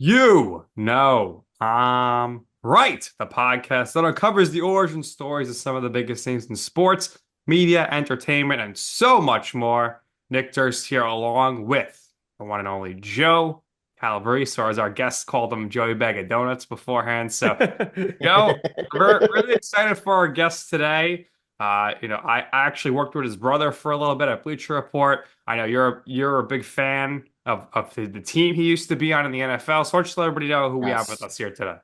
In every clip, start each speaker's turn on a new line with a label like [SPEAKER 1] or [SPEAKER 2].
[SPEAKER 1] Right, the podcast that uncovers the origin stories of some of the biggest things in sports, media, entertainment, and so much more. Nick Durst here, along with the one and only Joe Calabrese, or as our guests called him, Joey Bag of Donuts beforehand. So, Joe, we're really excited for our guest today. I actually worked with his brother for a little bit at Bleacher Report. I know you're a big fan of the team he used to be on in the NFL. So why don't you let everybody know who we have with
[SPEAKER 2] Yes.
[SPEAKER 1] us here today?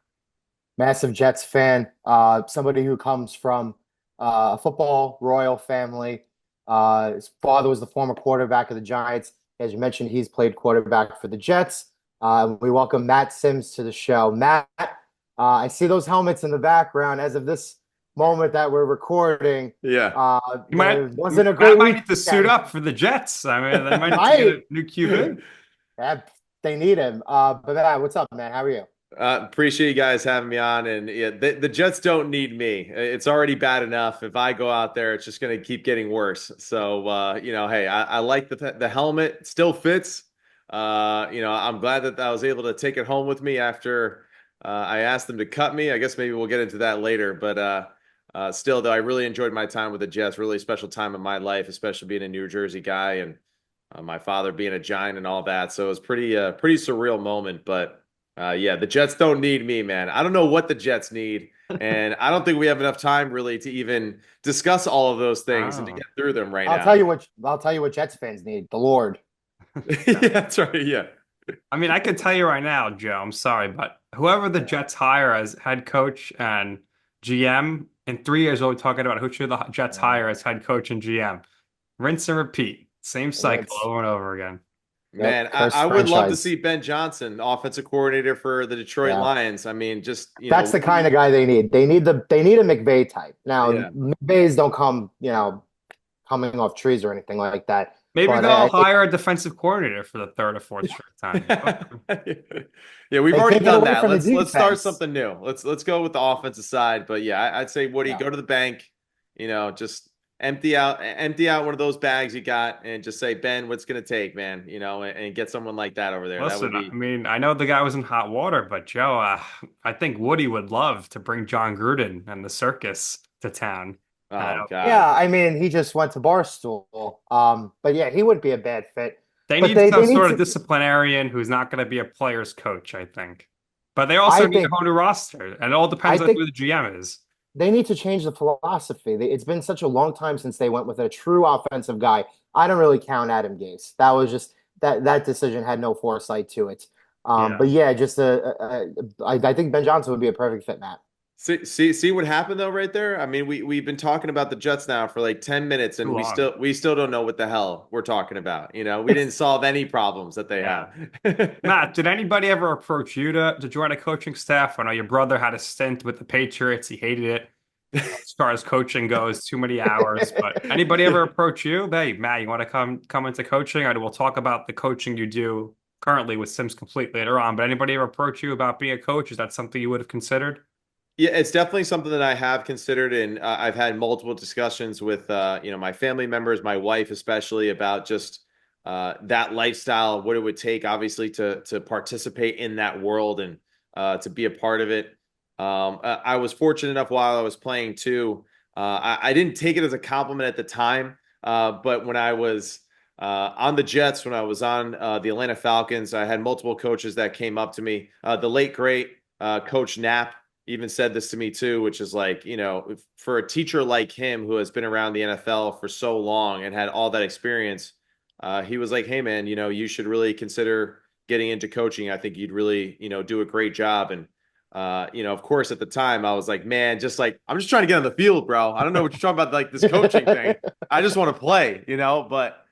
[SPEAKER 2] Massive Jets fan. Somebody who comes from a football royal family. His father was the former quarterback of the Giants. As you mentioned, he's played quarterback for the Jets. We welcome Matt Sims to the show. Matt, I see those helmets in the background. As of this moment that we're recording,
[SPEAKER 3] Yeah.
[SPEAKER 1] You might
[SPEAKER 2] there wasn't a
[SPEAKER 1] Matt
[SPEAKER 2] great
[SPEAKER 1] might need to suit
[SPEAKER 2] weekend.
[SPEAKER 1] up for the Jets. I mean, they might need to get
[SPEAKER 2] Might.
[SPEAKER 1] a new QB.
[SPEAKER 2] Yeah, they need him. But Matt, what's up, man? How are you?
[SPEAKER 3] Appreciate you guys having me on. And yeah, the Jets don't need me. It's already bad enough. If I go out there, it's just going to keep getting worse. So, hey, I like the helmet. It still fits. I'm glad that I was able to take it home with me after I asked them to cut me. I guess maybe we'll get into that later. But still, though, I really enjoyed my time with the Jets. Really special time in my life, especially being a New Jersey guy and my father being a Giant and all that. So it was pretty surreal moment. But yeah, the Jets don't need me, man. I don't know what the Jets need, and I don't think we have enough time really to even discuss all of those things and to
[SPEAKER 1] Oh,
[SPEAKER 3] get through them right
[SPEAKER 2] I'll tell
[SPEAKER 3] now.
[SPEAKER 2] you what. I'll tell you what Jets fans need. The Lord.
[SPEAKER 3] Yeah, that's right. Yeah.
[SPEAKER 1] I mean, I can tell you right now, Joe, I'm sorry, but whoever the Jets hire as head coach and GM in 3 years, we'll be talking about who should the Jets hire as head coach and GM. Rinse and repeat. Same cycle
[SPEAKER 2] Rinse.
[SPEAKER 1] over and over again.
[SPEAKER 3] Man,
[SPEAKER 2] Yep.
[SPEAKER 3] I
[SPEAKER 2] Cursed
[SPEAKER 3] would love to see
[SPEAKER 2] franchise.
[SPEAKER 3] Ben Johnson, offensive coordinator for the Detroit
[SPEAKER 2] Yeah.
[SPEAKER 3] Lions. I mean, just,
[SPEAKER 2] That's the kind of guy they need. They need a McVay type. Now,
[SPEAKER 3] yeah.
[SPEAKER 2] McVays don't come, coming off trees or anything like that.
[SPEAKER 1] Maybe
[SPEAKER 2] But
[SPEAKER 1] they'll hire a defensive coordinator for the third or fourth straight time.
[SPEAKER 3] Yeah, we've
[SPEAKER 2] they
[SPEAKER 3] already
[SPEAKER 2] can't get
[SPEAKER 3] done
[SPEAKER 2] away
[SPEAKER 3] that.
[SPEAKER 2] from the
[SPEAKER 3] Let's start
[SPEAKER 2] defense.
[SPEAKER 3] something new. Let's go with the offensive side. But yeah, I'd say Woody,
[SPEAKER 2] Yeah.
[SPEAKER 3] go to the bank, just empty out one of those bags you got and just say, Ben, what's gonna take, man? And get someone like that over there. That would
[SPEAKER 1] Listen, I
[SPEAKER 3] be
[SPEAKER 1] mean, I know the guy was in hot water, but Joe, I think Woody would love to bring John Gruden and the circus to town.
[SPEAKER 3] oh God.
[SPEAKER 2] Yeah, I mean, he just went to Barstool. But yeah, he would be a bad fit.
[SPEAKER 1] They
[SPEAKER 2] But
[SPEAKER 1] need
[SPEAKER 2] they
[SPEAKER 1] some
[SPEAKER 2] need
[SPEAKER 1] sort of
[SPEAKER 2] to.
[SPEAKER 1] disciplinarian who's not going to be a player's coach, I think. But they
[SPEAKER 2] I
[SPEAKER 1] also need a
[SPEAKER 2] think.
[SPEAKER 1] whole new roster, and it all
[SPEAKER 2] I
[SPEAKER 1] depends on
[SPEAKER 2] think
[SPEAKER 1] who the GM is.
[SPEAKER 2] they need to change the philosophy. It's been such a long time since they went with a true offensive guy. I don't really count Adam Gase. That was just that decision had no foresight to it.
[SPEAKER 1] Yeah.
[SPEAKER 2] But yeah, I think Ben Johnson would be a perfect fit, Matt.
[SPEAKER 3] See what happened though right there? I mean, we've been talking about the Jets now for like 10 minutes
[SPEAKER 1] Too
[SPEAKER 3] and we
[SPEAKER 1] long.
[SPEAKER 3] still we still don't know what the hell we're talking about. We didn't solve any problems that they
[SPEAKER 1] Yeah.
[SPEAKER 3] have.
[SPEAKER 1] Matt, did anybody ever approach you to join a coaching staff? I know your brother had a stint with the Patriots. He hated it. As far as coaching goes, too many hours. But anybody ever approach you? Hey, Matt, you want to come into coaching? We'll talk about the coaching you do currently with Sims Complete later on. But anybody ever approach you about being a coach? Is that something you would have considered?
[SPEAKER 3] Yeah, it's definitely something that I have considered, and I've had multiple discussions with my family members, my wife especially, about just that lifestyle, what it would take, obviously, to participate in that world and to be a part of it. I was fortunate enough while I was playing too. I didn't take it as a compliment at the time, but when I was on the Jets, when I was on the Atlanta Falcons, I had multiple coaches that came up to me. The late great Coach Knapp even said this to me too, which is like, for a teacher like him who has been around the NFL for so long and had all that experience, he was like, hey man, you should really consider getting into coaching. I think you'd really, do a great job. And of course at the time I was like, man, just like I'm just trying to get on the field, bro. I don't know what you're talking about, like this coaching thing. I just want to play, but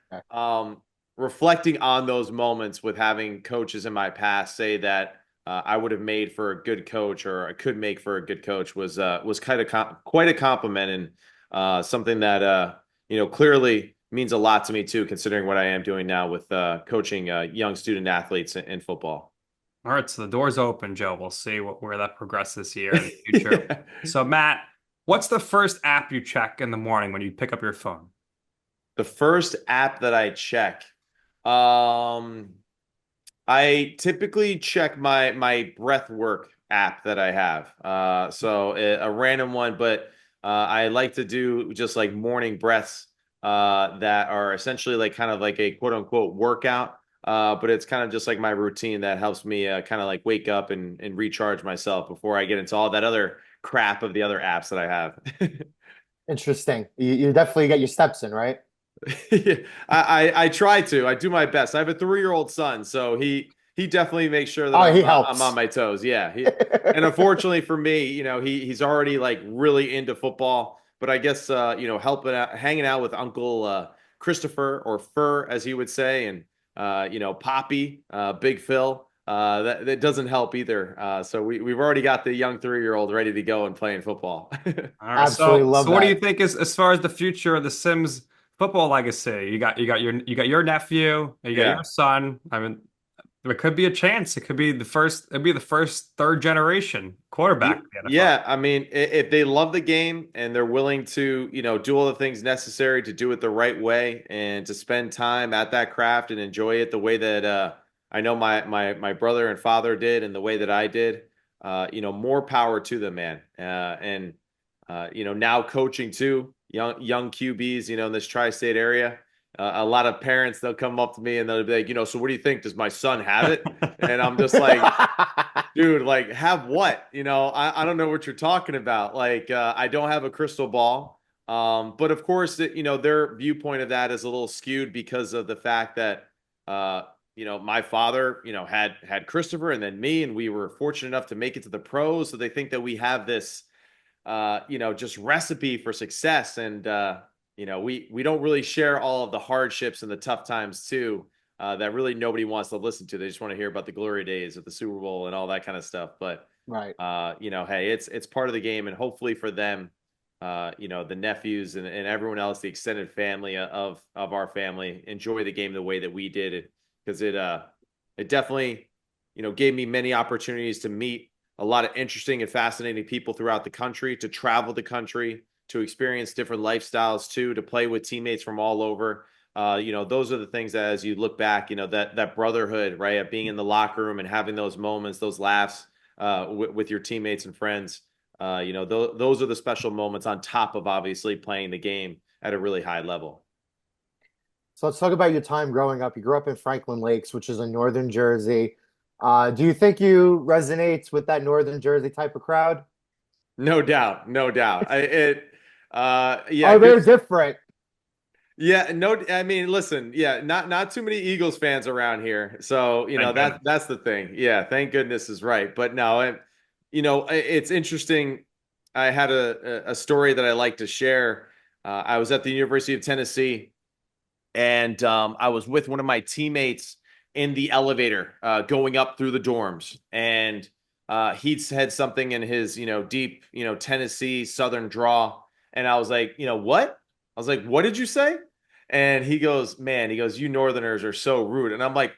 [SPEAKER 3] reflecting on those moments with having coaches in my past say that I would have made for a good coach, or I could make for a good coach, was kind of quite a compliment, and something that clearly means a lot to me too, considering what I am doing now with coaching young student athletes in football.
[SPEAKER 1] All right, so the door's open, Joe. We'll see where that progresses here in the future.
[SPEAKER 3] Yeah.
[SPEAKER 1] So, Matt, what's the first app you check in the morning when you pick up your phone?
[SPEAKER 3] The first app that I check, um, I typically check my breath work app that I have. So a random one, but I like to do just like morning breaths that are essentially like kind of like a quote unquote workout. But it's kind of just like my routine that helps me kind of like wake up and recharge myself before I get into all that other crap of the other apps that I have.
[SPEAKER 2] Interesting. You definitely get your steps in, right?
[SPEAKER 3] I try to. I do my best. I have a 3-year-old son, so he definitely makes sure that
[SPEAKER 2] Oh, he
[SPEAKER 3] I'm on
[SPEAKER 2] helps.
[SPEAKER 3] my toes. Yeah. And unfortunately for me, he's already like really into football. But I guess helping out, hanging out with Uncle Christopher or Fur, as he would say, and Poppy, Big Phil. That doesn't help either. So we've already got the young 3-year-old ready to go and playing football.
[SPEAKER 1] All right.
[SPEAKER 2] Absolutely
[SPEAKER 1] So
[SPEAKER 2] love
[SPEAKER 1] what do you
[SPEAKER 2] that.
[SPEAKER 1] think is as far as the future of the Sims football legacy? You got your nephew, and you got
[SPEAKER 3] Yeah.
[SPEAKER 1] your son. I mean, there could be a chance. It'd be the first third generation quarterback in the NFL.
[SPEAKER 3] Yeah, I mean, if they love the game and they're willing to, do all the things necessary to do it the right way and to spend time at that craft and enjoy it the way that I know my brother and father did and the way that I did, more power to them, man. And now coaching too, young QBs, in this tri-state area. A lot of parents, they'll come up to me and they'll be like, so what do you think? Does my son have it? And I'm just like, dude, like, have what? I don't know what you're talking about. Like, I don't have a crystal ball. But of course, their viewpoint of that is a little skewed because of the fact that, my father, had Christopher and then me, and we were fortunate enough to make it to the pros. So they think that we have this, just recipe for success. And, we don't really share all of the hardships and the tough times too that really nobody wants to listen to. They just want to hear about the glory days of the Super Bowl and all that kind of stuff. But
[SPEAKER 2] Right.
[SPEAKER 3] hey, it's part of the game, and hopefully for them, the nephews and everyone else, the extended family of our family, enjoy the game the way that we did, because it definitely gave me many opportunities to meet a lot of interesting and fascinating people throughout the country, to travel the country, to experience different lifestyles too, to play with teammates from all over. Those are the things that as you look back, that brotherhood, right, of being in the locker room and having those moments, those laughs with your teammates and friends. Those are the special moments on top of obviously playing the game at a really high level.
[SPEAKER 2] So let's talk about your time growing up. You grew up in Franklin Lakes, which is in northern Jersey. Do you think you resonate with that northern Jersey type of crowd?
[SPEAKER 3] No doubt, no doubt. Yeah,
[SPEAKER 2] Oh,
[SPEAKER 3] good.
[SPEAKER 2] they're different.
[SPEAKER 3] Yeah, no, I mean, listen, yeah, not too many Eagles fans around here. So,
[SPEAKER 1] Thank goodness.
[SPEAKER 3] that's the thing. Yeah, thank goodness is right. But no, it's interesting. I had a story that I like to share. I was at the University of Tennessee, and I was with one of my teammates in the elevator going up through the dorms, and he said something in his deep Tennessee Southern drawl, and I was like, what? I was like, what did you say? And he goes, man, he goes, you Northerners are so rude, and I'm like,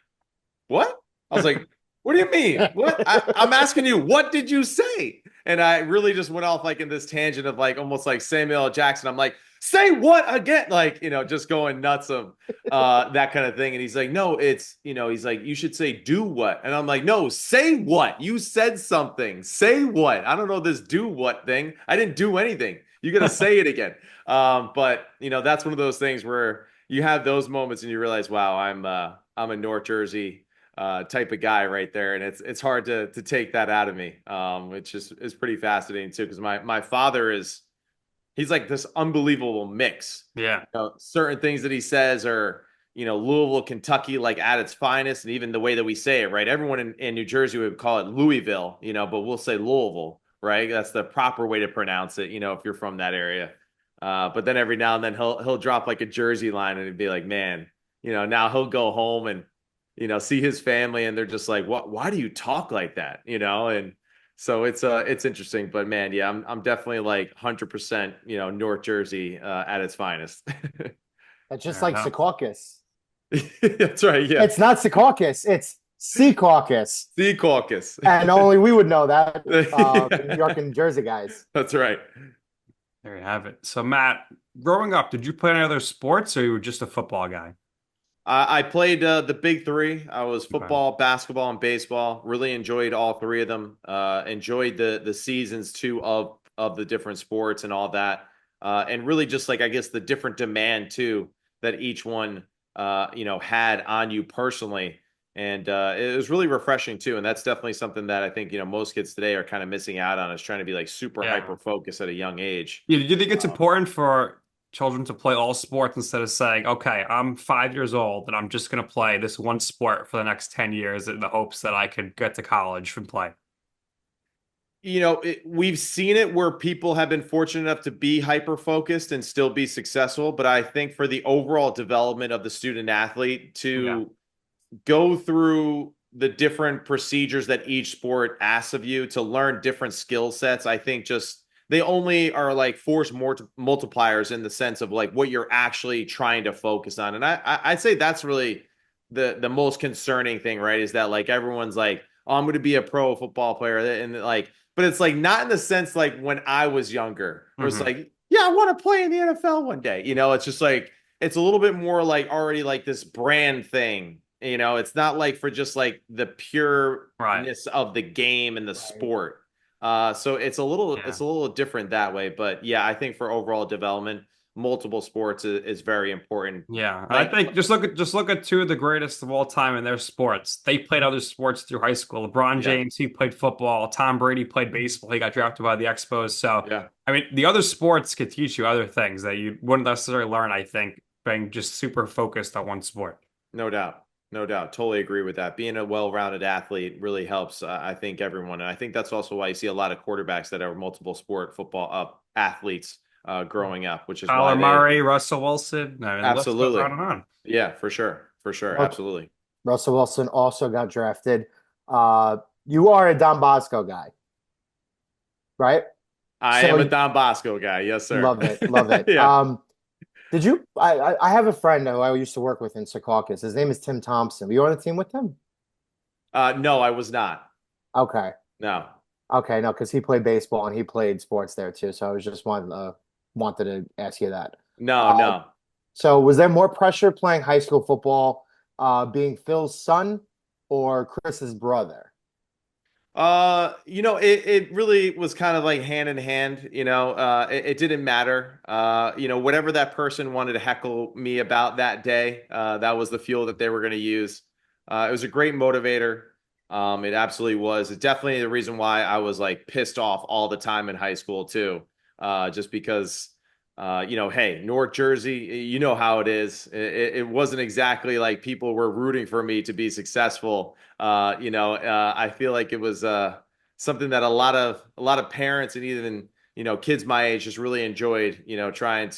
[SPEAKER 3] what? I was like, what do you mean? What? I'm asking you, what did you say? And I really just went off like in this tangent of like almost like Samuel L. Jackson. I'm like, say what again? Like, just going nuts of that kind of thing. And he's like, no, he's like, you should say do what? And I'm like, no, say what? You said something. Say what? I don't know this do what thing. I didn't do anything. You got to say it again. But that's one of those things where you have those moments and you realize, wow, I'm a North Jersey type of guy right there, and it's hard to take that out of me. Which is pretty fascinating too, because my father he's like this unbelievable mix.
[SPEAKER 1] Yeah.
[SPEAKER 3] Certain things that he says are Louisville, Kentucky, like at its finest, and even the way that we say it, right? Everyone in New Jersey would call it Louisville, but we'll say Louisville, right? That's the proper way to pronounce it, if you're from that area. But then every now and then he'll drop like a Jersey line and it'd be like, man, now he'll go home and see his family and they're just like, what, why do you talk like that? And so it's interesting, but man, yeah, I'm definitely like 100%, North Jersey at its finest.
[SPEAKER 2] That's just
[SPEAKER 1] Fair
[SPEAKER 2] like
[SPEAKER 1] enough.
[SPEAKER 2] Secaucus.
[SPEAKER 3] That's right. Yeah.
[SPEAKER 2] It's not Secaucus, it's Sea Caucus.
[SPEAKER 3] Sea caucus.
[SPEAKER 2] And only we would know that, New
[SPEAKER 3] Yeah.
[SPEAKER 2] York and Jersey guys.
[SPEAKER 3] That's right.
[SPEAKER 1] There you have it. So Matt, growing up, did you play any other sports or you were just a football guy?
[SPEAKER 3] I played the big three. I was
[SPEAKER 1] Okay.
[SPEAKER 3] football, basketball, and baseball. Really enjoyed all three of them. Enjoyed the seasons too of the different sports and all that. And really just like I guess the different demand too that each one had on you personally. And it was really refreshing too. And that's definitely something that I think most kids today are kind of missing out on, is trying to be like super
[SPEAKER 1] Yeah.
[SPEAKER 3] hyper focused at a young age.
[SPEAKER 1] Yeah, do you think it's important for children to play all sports instead of saying, okay, I'm 5 years old and I'm just going to play this one sport for the next 10 years in the hopes that I could get to college and play?
[SPEAKER 3] We've seen it where people have been fortunate enough to be hyper focused and still be successful. But I think for the overall development of the student athlete
[SPEAKER 1] Yeah.
[SPEAKER 3] to go through the different procedures that each sport asks of you to learn different skill sets, I think just they only are like force more multipliers in the sense of like what you're actually trying to focus on. And I'd say that's really the most concerning thing, right? Is that like everyone's like, oh, I'm going to be a pro football player, and like, but it's like not in the sense like when I was younger, where it's
[SPEAKER 1] Hmm.
[SPEAKER 3] like, yeah, I want to play in the NFL one day. It's just like it's a little bit more like already like this brand thing. It's not like for just like the
[SPEAKER 1] Right.
[SPEAKER 3] pureness of the game and the
[SPEAKER 2] Right.
[SPEAKER 3] sport. So
[SPEAKER 1] Yeah.
[SPEAKER 3] it's a little different that way. But yeah, I think for overall development, multiple sports is very important.
[SPEAKER 1] Yeah, and I
[SPEAKER 3] Like,
[SPEAKER 1] think just look at two of the greatest of all time in their sports. They played other sports through high school. LeBron
[SPEAKER 3] yeah,
[SPEAKER 1] James, he played football. Tom Brady played baseball. He got drafted by the Expos. So,
[SPEAKER 3] yeah.
[SPEAKER 1] I mean, the other sports could teach you other things that you wouldn't necessarily learn, I think, being just super focused on one sport.
[SPEAKER 3] No doubt. No doubt. Totally agree with that. Being a well-rounded athlete really helps, I think, everyone. And I think that's also why you see a lot of quarterbacks that are multiple sport football athletes growing up, which is why
[SPEAKER 1] Kyler
[SPEAKER 3] they
[SPEAKER 1] Murray, Russell Wilson. I mean, the list goes on
[SPEAKER 3] absolutely.
[SPEAKER 1] and on.
[SPEAKER 3] Yeah, for sure. For sure. Absolutely.
[SPEAKER 2] Russell Wilson also got drafted. Uh, you are a Don Bosco guy, right?
[SPEAKER 3] I am a
[SPEAKER 2] So
[SPEAKER 3] Don Bosco guy. Yes, sir.
[SPEAKER 2] love it, love it.
[SPEAKER 3] Yeah.
[SPEAKER 2] Did you? I have a friend who I used to work with in Secaucus. His name is Tim Thompson. Were you on a team with him?
[SPEAKER 3] No, I was not.
[SPEAKER 2] Okay,
[SPEAKER 3] No.
[SPEAKER 2] okay, no, because he played baseball and he played sports there too. So I was just wanted to ask you that.
[SPEAKER 3] No,
[SPEAKER 2] Uh,
[SPEAKER 3] no.
[SPEAKER 2] so was there more pressure playing high school football, being Phil's son or Chris's brother?
[SPEAKER 3] It really was kind of like hand in hand, it didn't matter. Whatever that person wanted to heckle me about that day, that was the fuel that they were going to use. It was a great motivator. It absolutely was. It's definitely the reason why I was like pissed off all the time in high school too. Just because, hey, North Jersey, you know how it is. It wasn't exactly like people were rooting for me to be successful. I feel like it was something that a lot of parents and even kids my age just really enjoyed. Trying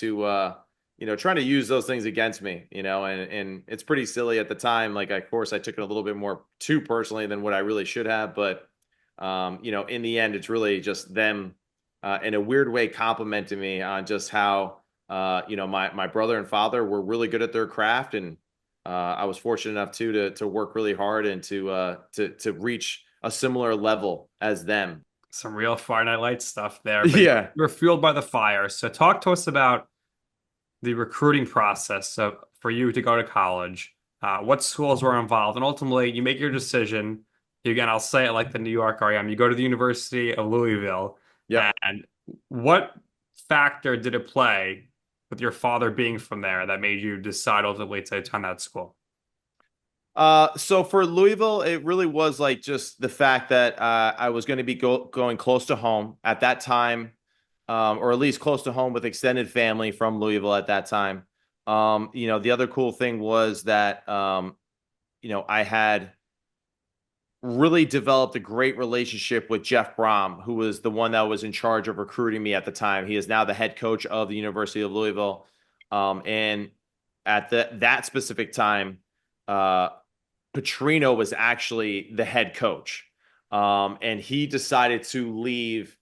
[SPEAKER 3] to use those things against me. And it's pretty silly at the time. Like, of course, I took it a little bit more too personally than what I really should have. But in the end, it's really just them in a weird way complimenting me on just how my brother and father were really good at their craft, and I was fortunate enough too to work really hard and to reach a similar level as them.
[SPEAKER 1] Some real Friday Night Lights stuff there, but
[SPEAKER 3] Yeah.
[SPEAKER 1] you're fueled by the fire. So talk to us about the recruiting process. So for you to go to college, what schools were involved, and ultimately you make your decision. Again, I'll say it like the New York REM. You go to the University of Louisville,
[SPEAKER 3] Yep.
[SPEAKER 1] and what factor did it play with your father being from there that made you decide ultimately to attend that school?
[SPEAKER 3] So for Louisville, it really was like just the fact that I was going to be going close to home at that time, or at least close to home with extended family from Louisville at that time. The other cool thing was that I had really developed a great relationship with Jeff Brom, who was the one that was in charge of recruiting me at the time. He is now the head coach of the University of Louisville. And at that specific time, uh, Petrino was actually the head coach. And he decided to leave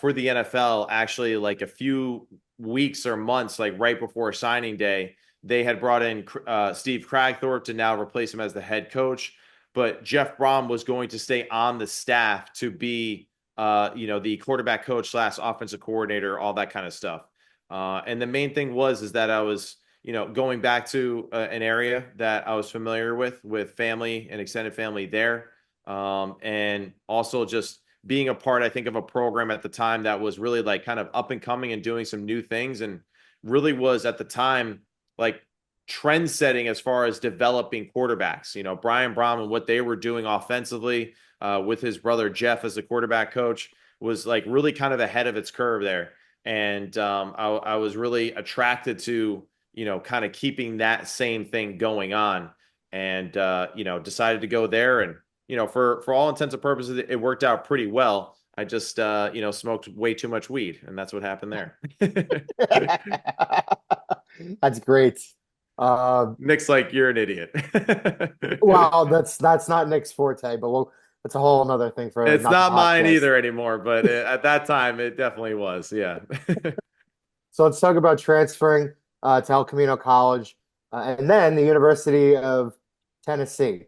[SPEAKER 3] for the NFL actually like a few weeks or months, like right before signing day. They had brought in Steve Cragthorpe to now replace him as the head coach. But Jeff Brom was going to stay on the staff to be, the quarterback coach / offensive coordinator, all that kind of stuff. And the main thing is that I was, going back to an area that I was familiar with family and extended family there. And also just being a part, I think, of a program at the time that was really like kind of up and coming and doing some new things, and really was at the time like trend setting as far as developing quarterbacks. Brian Brown and what they were doing offensively with his brother Jeff as the quarterback coach was like really kind of ahead of its curve there. And I was really attracted to, kind of keeping that same thing going on, and, decided to go there. And, for all intents and purposes, it worked out pretty well. I just, smoked way too much weed, and that's what happened there.
[SPEAKER 2] That's great. Um,
[SPEAKER 3] Nick's like, you're an idiot.
[SPEAKER 2] well, that's not Nick's forte, but that's a whole another thing for
[SPEAKER 3] It's
[SPEAKER 2] not the
[SPEAKER 3] not mine
[SPEAKER 2] podcast.
[SPEAKER 3] either anymore, but at that time, it definitely was. Yeah.
[SPEAKER 2] So let's talk about transferring to El Camino College and then the University of Tennessee.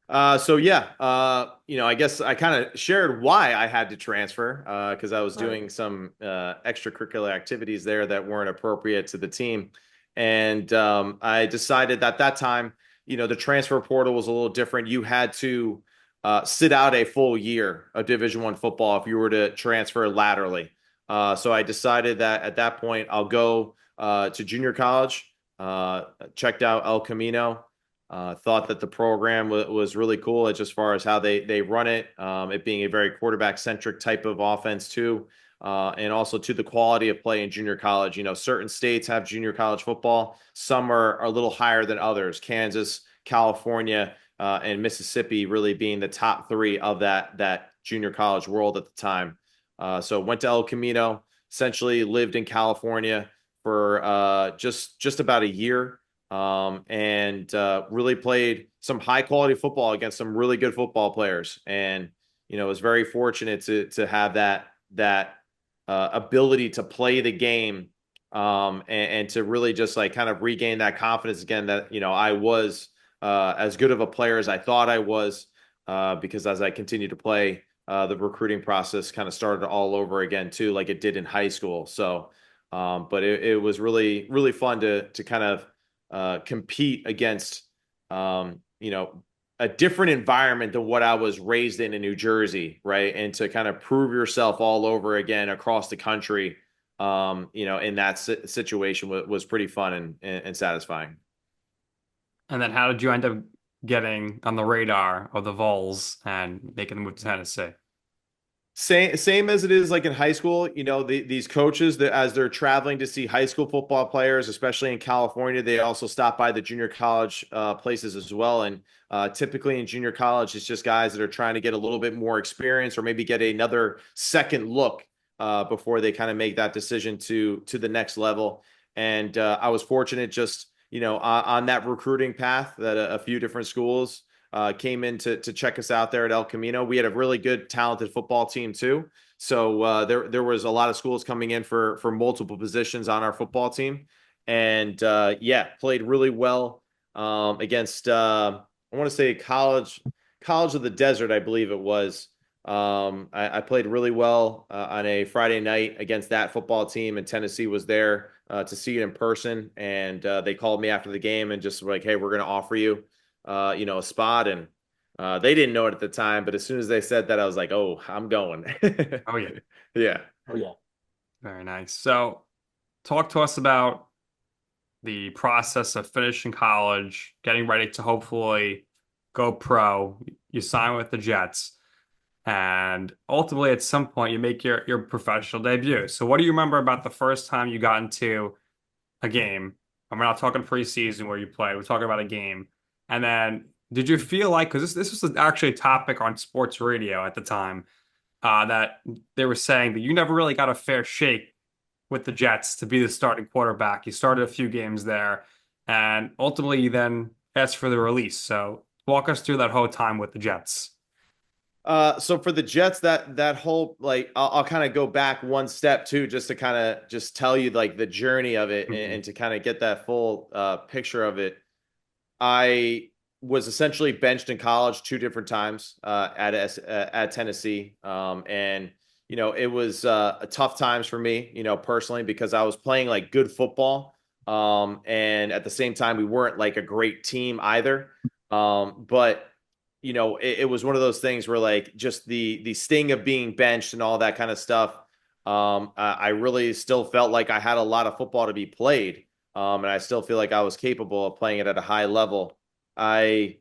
[SPEAKER 3] So yeah, I guess I kind of shared why I had to transfer because I was
[SPEAKER 2] Right.
[SPEAKER 3] doing some extracurricular activities there that weren't appropriate to the team, and I decided at that time, the transfer portal was a little different. You had to sit out a full year of Division I football if you were to transfer laterally. So I decided that at that point I'll go to junior college. Checked out El Camino. Thought that the program was really cool as far as how they run it, it being a very quarterback centric type of offense too, and also to the quality of play in junior college. Certain states have junior college football. Some are a little higher than others. Kansas, California, and Mississippi really being the top three of that junior college world at the time. So went to El Camino, essentially lived in California for just about a year, and really played some high quality football against some really good football players. And, was very fortunate to have that ability to play the game, and to really just like kind of regain that confidence again that, I was as good of a player as I thought I was, because as I continued to play, the recruiting process kind of started all over again too, like it did in high school. So, but it was really, really fun to kind of compete against, a different environment than what I was raised in New Jersey, right? And to kind of prove yourself all over again across the country, in that situation was pretty fun and satisfying.
[SPEAKER 1] And then how did you end up getting on the radar of the Vols and making the move to Tennessee?
[SPEAKER 3] Same as it is like in high school, these coaches that as they're traveling to see high school football players, especially in California, they also stop by the junior college places as well. And typically in junior college, it's just guys that are trying to get a little bit more experience or maybe get another second look before they kind of make that decision to the next level. And I was fortunate just, on that recruiting path that a few different schools came in to check us out there at El Camino. We had a really good, talented football team too. So there was a lot of schools coming in for multiple positions on our football team, and played really well against I want to say College of the Desert, I believe it was. I played really well on a Friday night against that football team, and Tennessee was there to see it in person, and they called me after the game and just were like, "Hey, we're going to offer you." A spot, and they didn't know it at the time, but as soon as they said that, I was like, "Oh, I'm going."
[SPEAKER 1] Oh yeah.
[SPEAKER 3] Yeah.
[SPEAKER 2] Oh yeah.
[SPEAKER 1] Very nice. So talk to us about the process of finishing college, getting ready to hopefully go pro. You sign with the Jets, and ultimately at some point you make your professional debut. So what do you remember about the first time you got into a game? And we're not talking preseason where you play. We're talking about a game. And then did you feel like, because this was actually a topic on sports radio at the time, that they were saying that you never really got a fair shake with the Jets to be the starting quarterback. You started a few games there, and ultimately you then asked for the release. So walk us through that whole time with the Jets.
[SPEAKER 3] So for the Jets, that whole like I'll kind of go back one step too, just to kind of just tell you like the journey of it, and to kind of get that full picture of it. I was essentially benched in college two different times at Tennessee, and it was tough times for me, personally, because I was playing like good football, And at the same time, we weren't like a great team either. But it was one of those things where like just the sting of being benched and all that kind of stuff. I really still felt like I had a lot of football to be played. And I still feel like I was capable of playing it at a high level. I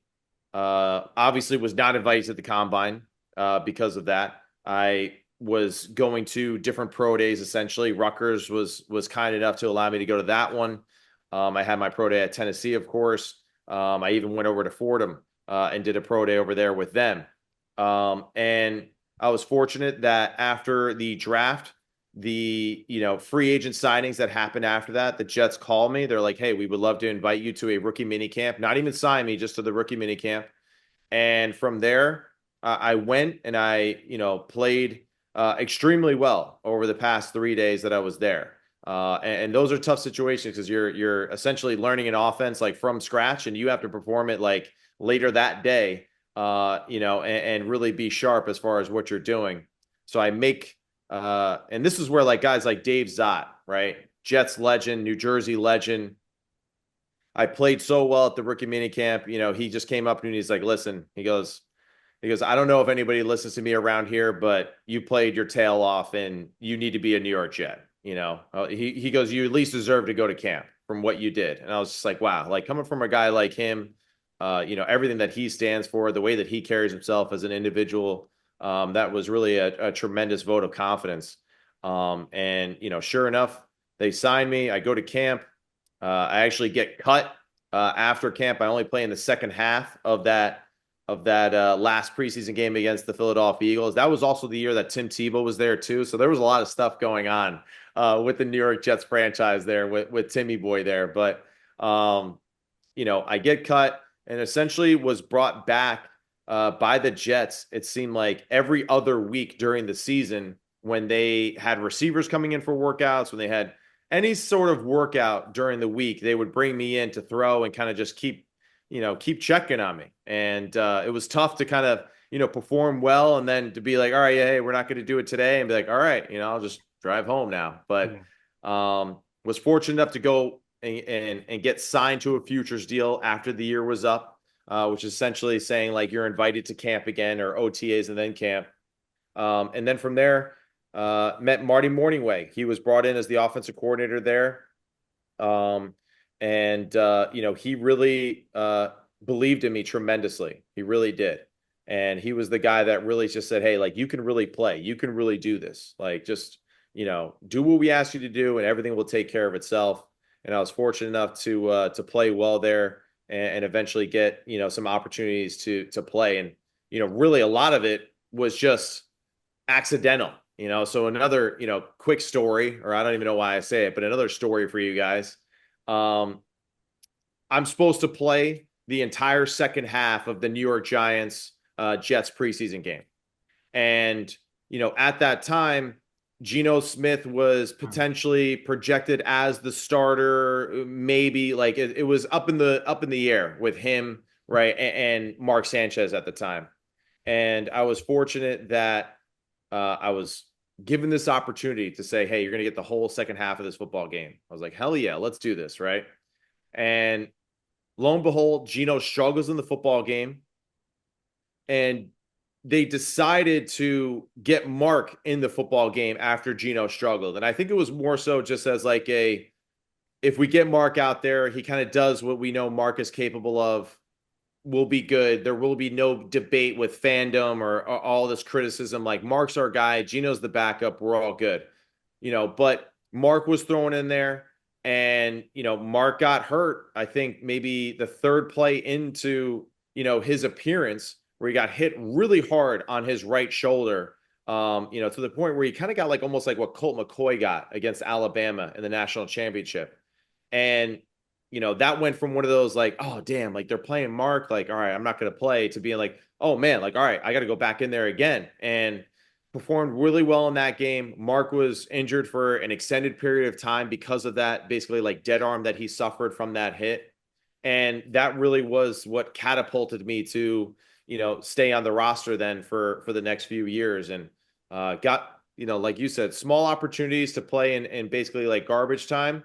[SPEAKER 3] obviously was not invited to the combine because of that. I was going to different pro days essentially. Rutgers was kind enough to allow me to go to that one. I had my pro day at Tennessee, of course. I even went over to Fordham and did a pro day over there with them. And I was fortunate that after the draft, the free agent signings that happened after that, the Jets called me. They're like, "Hey, we would love to invite you to a rookie mini camp." Not even sign me, just to the rookie mini camp. And from there, I went and I played extremely well over the past 3 days that I was there. And those are tough situations because you're essentially learning an offense like from scratch, and you have to perform it like later that day, and really be sharp as far as what you're doing. So I make and this is where like guys like Dave Zott, right? Jets legend, New Jersey legend. I played so well at the rookie mini camp. He just came up to me and he's like, "Listen," he goes, "I don't know if anybody listens to me around here, but you played your tail off and you need to be a New York Jet." He goes, "You at least deserve to go to camp from what you did." And I was just like, wow, like coming from a guy like him, everything that he stands for, the way that he carries himself as an individual, that was really a tremendous vote of confidence. And sure enough, they signed me. I go to camp. I actually get cut after camp. I only play in the second half of that last preseason game against the Philadelphia Eagles. That was also the year that Tim Tebow was there too. So there was a lot of stuff going on with the New York Jets franchise there with Timmy Boy there. But I get cut and essentially was brought back by the Jets. It seemed like every other week during the season when they had receivers coming in for workouts, when they had any sort of workout during the week, they would bring me in to throw and kind of just keep checking on me. And it was tough to kind of, perform well and then to be like, all right, yeah, hey, we're not going to do it today. And be like, all right, I'll just drive home now. But was fortunate enough to go and get signed to a futures deal after the year was up, which is essentially saying like you're invited to camp again or OTAs and then camp. And then from there, met Marty Morningway. He was brought in as the offensive coordinator there. He really believed in me tremendously. He really did. And he was the guy that really just said, "Hey, like you can really play. You can really do this. Like just, do what we ask you to do and everything will take care of itself." And I was fortunate enough to play well there and eventually get, some opportunities to play. And, really a lot of it was just accidental. So another, quick story, or I don't even know why I say it, but another story for you guys. I'm supposed to play the entire second half of the New York Giants Jets preseason game. And, at that time, Geno Smith was potentially projected as the starter, maybe like it was up in the air with him, right? And Mark Sanchez at the time. And I was fortunate that I was given this opportunity to say, "Hey, you're going to get the whole second half of this football game." I was like, "Hell yeah, let's do this." Right. And lo and behold, Geno struggles in the football game. And they decided to get Mark in the football game after Geno struggled. And I think it was more so just as like if we get Mark out there, he kind of does what we know Mark is capable of, will be good. There will be no debate with fandom or all this criticism. Like Mark's our guy. Geno's the backup. We're all good. But Mark was thrown in there and, Mark got hurt. I think maybe the third play into, his appearance where he got hit really hard on his right shoulder, to the point where he kind of got like almost like what Colt McCoy got against Alabama in the national championship. And that went from one of those like, oh, damn, like they're playing Mark, like, all right, I'm not going to play, to being like, oh, man, like, all right, I got to go back in there again. And performed really well in that game. Mark was injured for an extended period of time because of that, basically like dead arm that he suffered from that hit. And that really was what catapulted me to, stay on the roster then for the next few years. And got, like you said, small opportunities to play in basically like garbage time.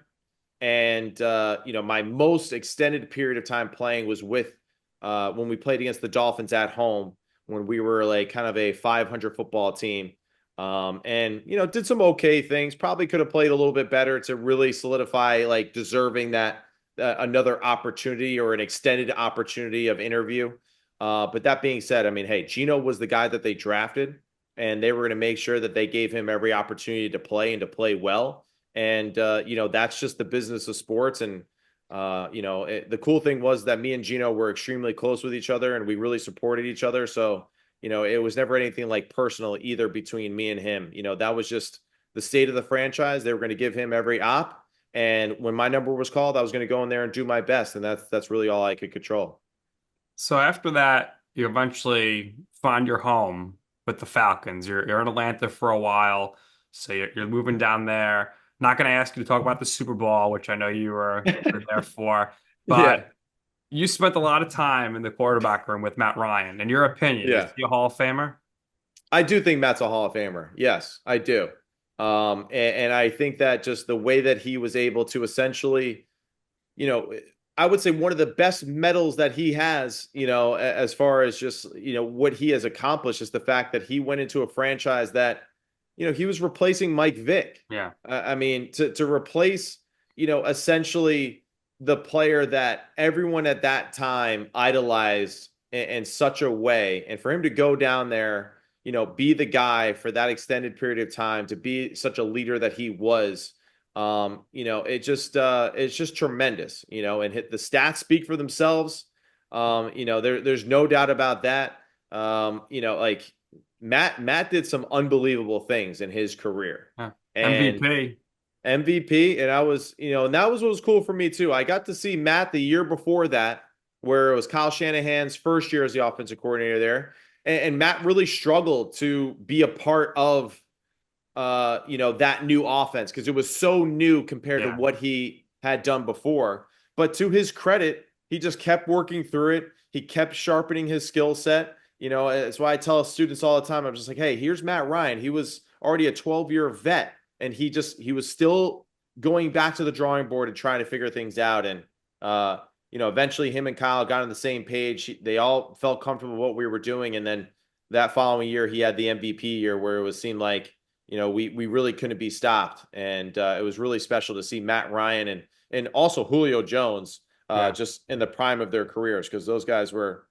[SPEAKER 3] And my most extended period of time playing was with when we played against the Dolphins at home when we were like kind of a 500 football team. And did some okay things. Probably could have played a little bit better to really solidify like deserving that another opportunity or an extended opportunity of interview. But that being said, I mean, hey, Gino was the guy that they drafted, and they were going to make sure that they gave him every opportunity to play and to play well. And that's just the business of sports. And the cool thing was that me and Gino were extremely close with each other, and we really supported each other. So it was never anything like personal either between me and him. That was just the state of the franchise. They were going to give him every op. And when my number was called, I was going to go in there and do my best. And that's really all I could control.
[SPEAKER 1] So after that, you eventually find your home with the Falcons. You're in Atlanta for a while, so you're moving down there. Not going to ask you to talk about the Super Bowl, which I know you were there for,
[SPEAKER 3] Yeah.
[SPEAKER 1] but you spent a lot of time in the quarterback room with Matt Ryan. In your opinion, is
[SPEAKER 3] Yeah.
[SPEAKER 1] he a Hall of Famer?
[SPEAKER 3] I do think Matt's a Hall of Famer. Yes, I do. And I think that just the way that he was able to essentially, you know, I would say one of the best medals that he has, as far as just, what he has accomplished is the fact that he went into a franchise that, he was replacing Mike Vick.
[SPEAKER 1] Yeah.
[SPEAKER 3] I mean, to replace, essentially the player that everyone at that time idolized in such a way, and for him to go down there, be the guy for that extended period of time, to be such a leader that he was, it's just tremendous, and the stats speak for themselves. There's no doubt about that. Like Matt did some unbelievable things in his career,
[SPEAKER 1] Yeah.
[SPEAKER 3] and
[SPEAKER 1] MVP.
[SPEAKER 3] MVP. And and that was what was cool for me too. I got to see Matt the year before that, where it was Kyle Shanahan's first year as the offensive coordinator there. And Matt really struggled to be a part of, that new offense because it was so new compared to
[SPEAKER 1] Yeah.
[SPEAKER 3] what he had done before. But to his credit, he just kept working through it. He kept sharpening his skill set. That's why I tell students all the time, I'm just like, hey, here's Matt Ryan. He was already a 12-year vet, and he was still going back to the drawing board and trying to figure things out. And, eventually him and Kyle got on the same page. They all felt comfortable with what we were doing. And then that following year, he had the MVP year where it seemed like, we really couldn't be stopped. And it was really special to see Matt Ryan and also Julio Jones
[SPEAKER 1] Yeah.
[SPEAKER 3] just in the prime of their careers, because those guys were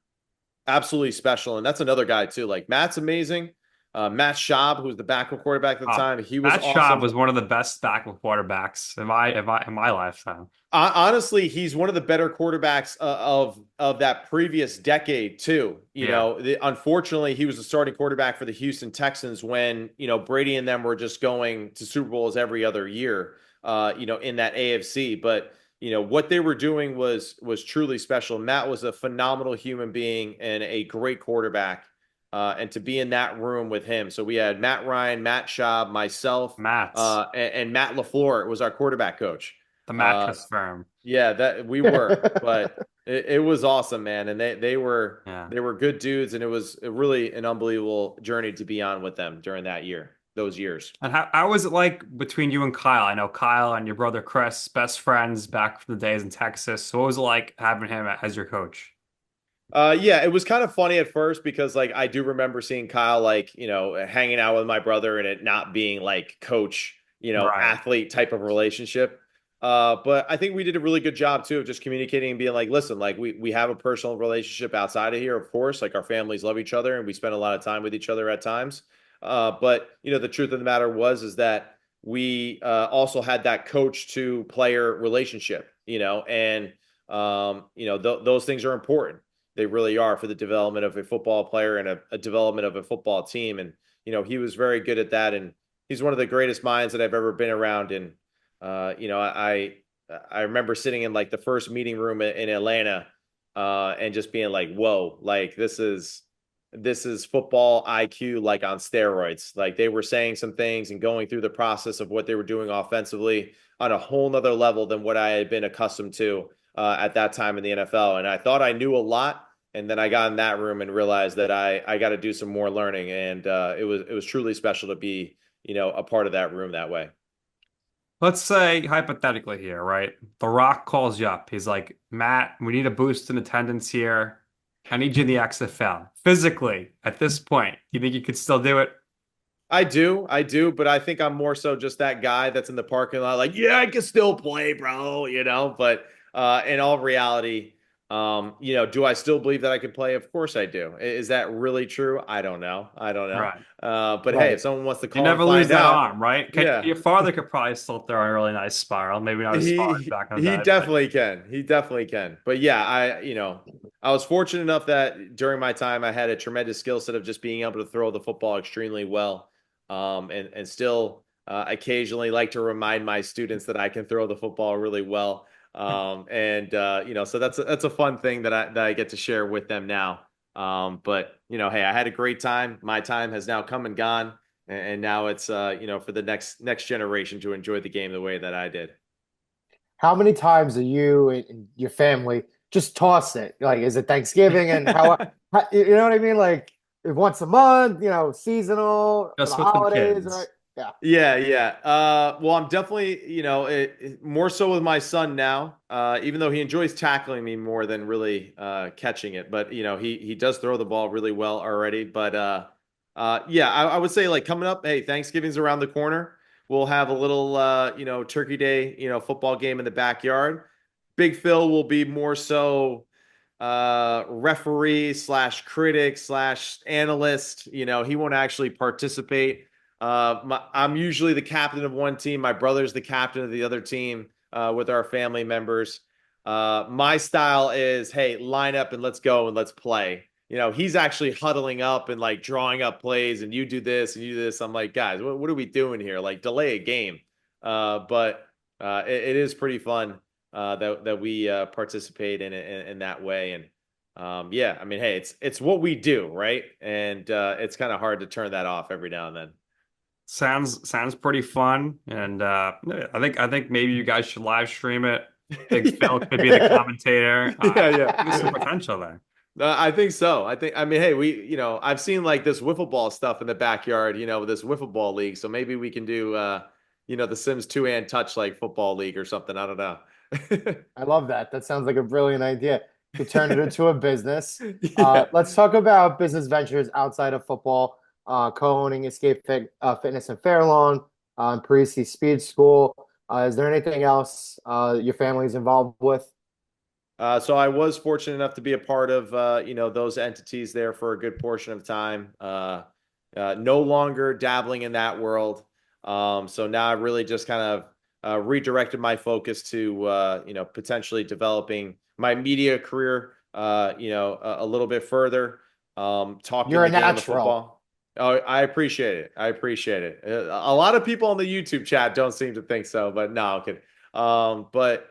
[SPEAKER 3] absolutely special. And that's another guy too. Like Matt's amazing. Matt Schaub, who was the backup quarterback at the time, he was
[SPEAKER 1] Matt Schaub
[SPEAKER 3] awesome.
[SPEAKER 1] was one of the best backup quarterbacks in my lifetime.
[SPEAKER 3] Honestly, he's one of the better quarterbacks of that previous decade too.
[SPEAKER 1] Yeah.
[SPEAKER 3] Unfortunately, he was the starting quarterback for the Houston Texans when Brady and them were just going to Super Bowls every other year. In that AFC, but what they were doing was truly special. Matt was a phenomenal human being and a great quarterback. And to be in that room with him. So we had Matt Ryan, Matt Schaub, myself,
[SPEAKER 1] Matt's
[SPEAKER 3] and Matt LaFleur was our quarterback coach.
[SPEAKER 1] the
[SPEAKER 3] Uh,
[SPEAKER 1] mattress firm.
[SPEAKER 3] yeah, that we were, but it was awesome, man. And they were
[SPEAKER 1] Yeah.
[SPEAKER 3] good dudes, and it was really an unbelievable journey to be on with them during those years.
[SPEAKER 1] And how was it like between you and Kyle? I know Kyle and your brother Chris, best friends back from the days in Texas. So what was it like having him as your coach?
[SPEAKER 3] Yeah, it was kind of funny at first because like I do remember seeing Kyle like, hanging out with my brother and it not being like coach,
[SPEAKER 1] Right.
[SPEAKER 3] athlete type of relationship. But I think we did a really good job too of just communicating and being like, listen, like we have a personal relationship outside of here, of course, like our families love each other and we spend a lot of time with each other at times. But the truth of the matter is that we also had that coach to player relationship, and those things are important. They really are for the development of a football player and a development of a football team. And, he was very good at that. And he's one of the greatest minds that I've ever been around. And, I remember sitting in like the first meeting room in Atlanta and just being like, whoa, like this is football IQ, like on steroids. Like they were saying some things and going through the process of what they were doing offensively on a whole nother level than what I had been accustomed to at that time in the NFL. And I thought I knew a lot. And then I got in that room and realized that I got to do some more learning. And it was truly special to be, a part of that room that way.
[SPEAKER 1] let's say hypothetically here, right? The Rock calls you up. He's like, Matt, we need a boost in attendance here. I need you in the XFL. Physically, at this point, you think you could still do it?
[SPEAKER 3] I do, but I think I'm more so just that guy that's in the parking lot, like, yeah, I can still play, bro, But in all reality, do I still believe that I can play? Of course I do. Is that really true? I don't know. I don't know.
[SPEAKER 1] Right.
[SPEAKER 3] But hey, if
[SPEAKER 2] Right.
[SPEAKER 3] someone wants to
[SPEAKER 1] You
[SPEAKER 3] call and
[SPEAKER 1] never lose
[SPEAKER 3] find
[SPEAKER 1] that
[SPEAKER 3] out,
[SPEAKER 1] arm, right?
[SPEAKER 3] yeah,
[SPEAKER 1] Your father could probably still throw a really nice spiral. Maybe not as far as
[SPEAKER 3] he
[SPEAKER 1] back in the
[SPEAKER 3] he
[SPEAKER 1] day, but
[SPEAKER 3] definitely can. He definitely can. But yeah, I was fortunate enough that during my time I had a tremendous skill set of just being able to throw the football extremely well. And still occasionally like to remind my students that I can throw the football really well. So that's a fun thing that I get to share with them now. But hey, I had a great time. My time has now come and gone. And now it's for the next generation to enjoy the game the way that I did.
[SPEAKER 2] How many times are you and your family just toss it? Like, is it Thanksgiving and how you know what I mean? Like, once a month, seasonal for
[SPEAKER 1] just
[SPEAKER 2] the
[SPEAKER 1] with the
[SPEAKER 2] holidays, right?
[SPEAKER 1] kids.
[SPEAKER 2] Yeah.
[SPEAKER 3] Yeah, yeah. Well, I'm definitely, more so with my son now. Even though he enjoys tackling me more than really catching it, but he does throw the ball really well already. But yeah, I would say like coming up, hey, Thanksgiving's around the corner. We'll have a little, Turkey Day, football game in the backyard. Big Phil will be more so referee slash critic slash analyst. He won't actually participate. I'm usually the captain of one team. My brother's the captain of the other team with our family members. My style is, hey, line up and let's go and let's play. He's actually huddling up and like drawing up plays, and you do this and you do this. I'm like, guys, what are we doing here? Like, delay a game. But it is pretty fun that we participate in that way. And yeah, I mean, hey, it's what we do, right? And it's kind of hard to turn that off every now and then.
[SPEAKER 1] Sounds pretty fun, and I think maybe you guys should live stream it. Big Phil could be the
[SPEAKER 2] Yeah.
[SPEAKER 1] commentator.
[SPEAKER 3] Yeah, yeah.
[SPEAKER 1] There's some potential there.
[SPEAKER 3] I think so. I mean, hey, I've seen like this wiffle ball stuff in the backyard, with this wiffle ball league. So maybe we can do, the Sims 2-hand touch like football league or something. I don't know.
[SPEAKER 2] I love that. That sounds like a brilliant idea to turn it into a business.
[SPEAKER 3] Yeah.
[SPEAKER 2] Let's talk about business ventures outside of football. Co-owning Fitness and Fairlawn, Parisi Speed School. Is there anything else your family is involved with?
[SPEAKER 3] So I was fortunate enough to be a part of, those entities there for a good portion of time. No longer dabbling in that world. So now I really just kind of redirected my focus to, potentially developing my media career, a little bit further, talking
[SPEAKER 2] You're a
[SPEAKER 3] the game of
[SPEAKER 2] natural.
[SPEAKER 3] football. Oh, I appreciate it. I appreciate it. A lot of people on the YouTube chat don't seem to think so, but no, I'm kidding. But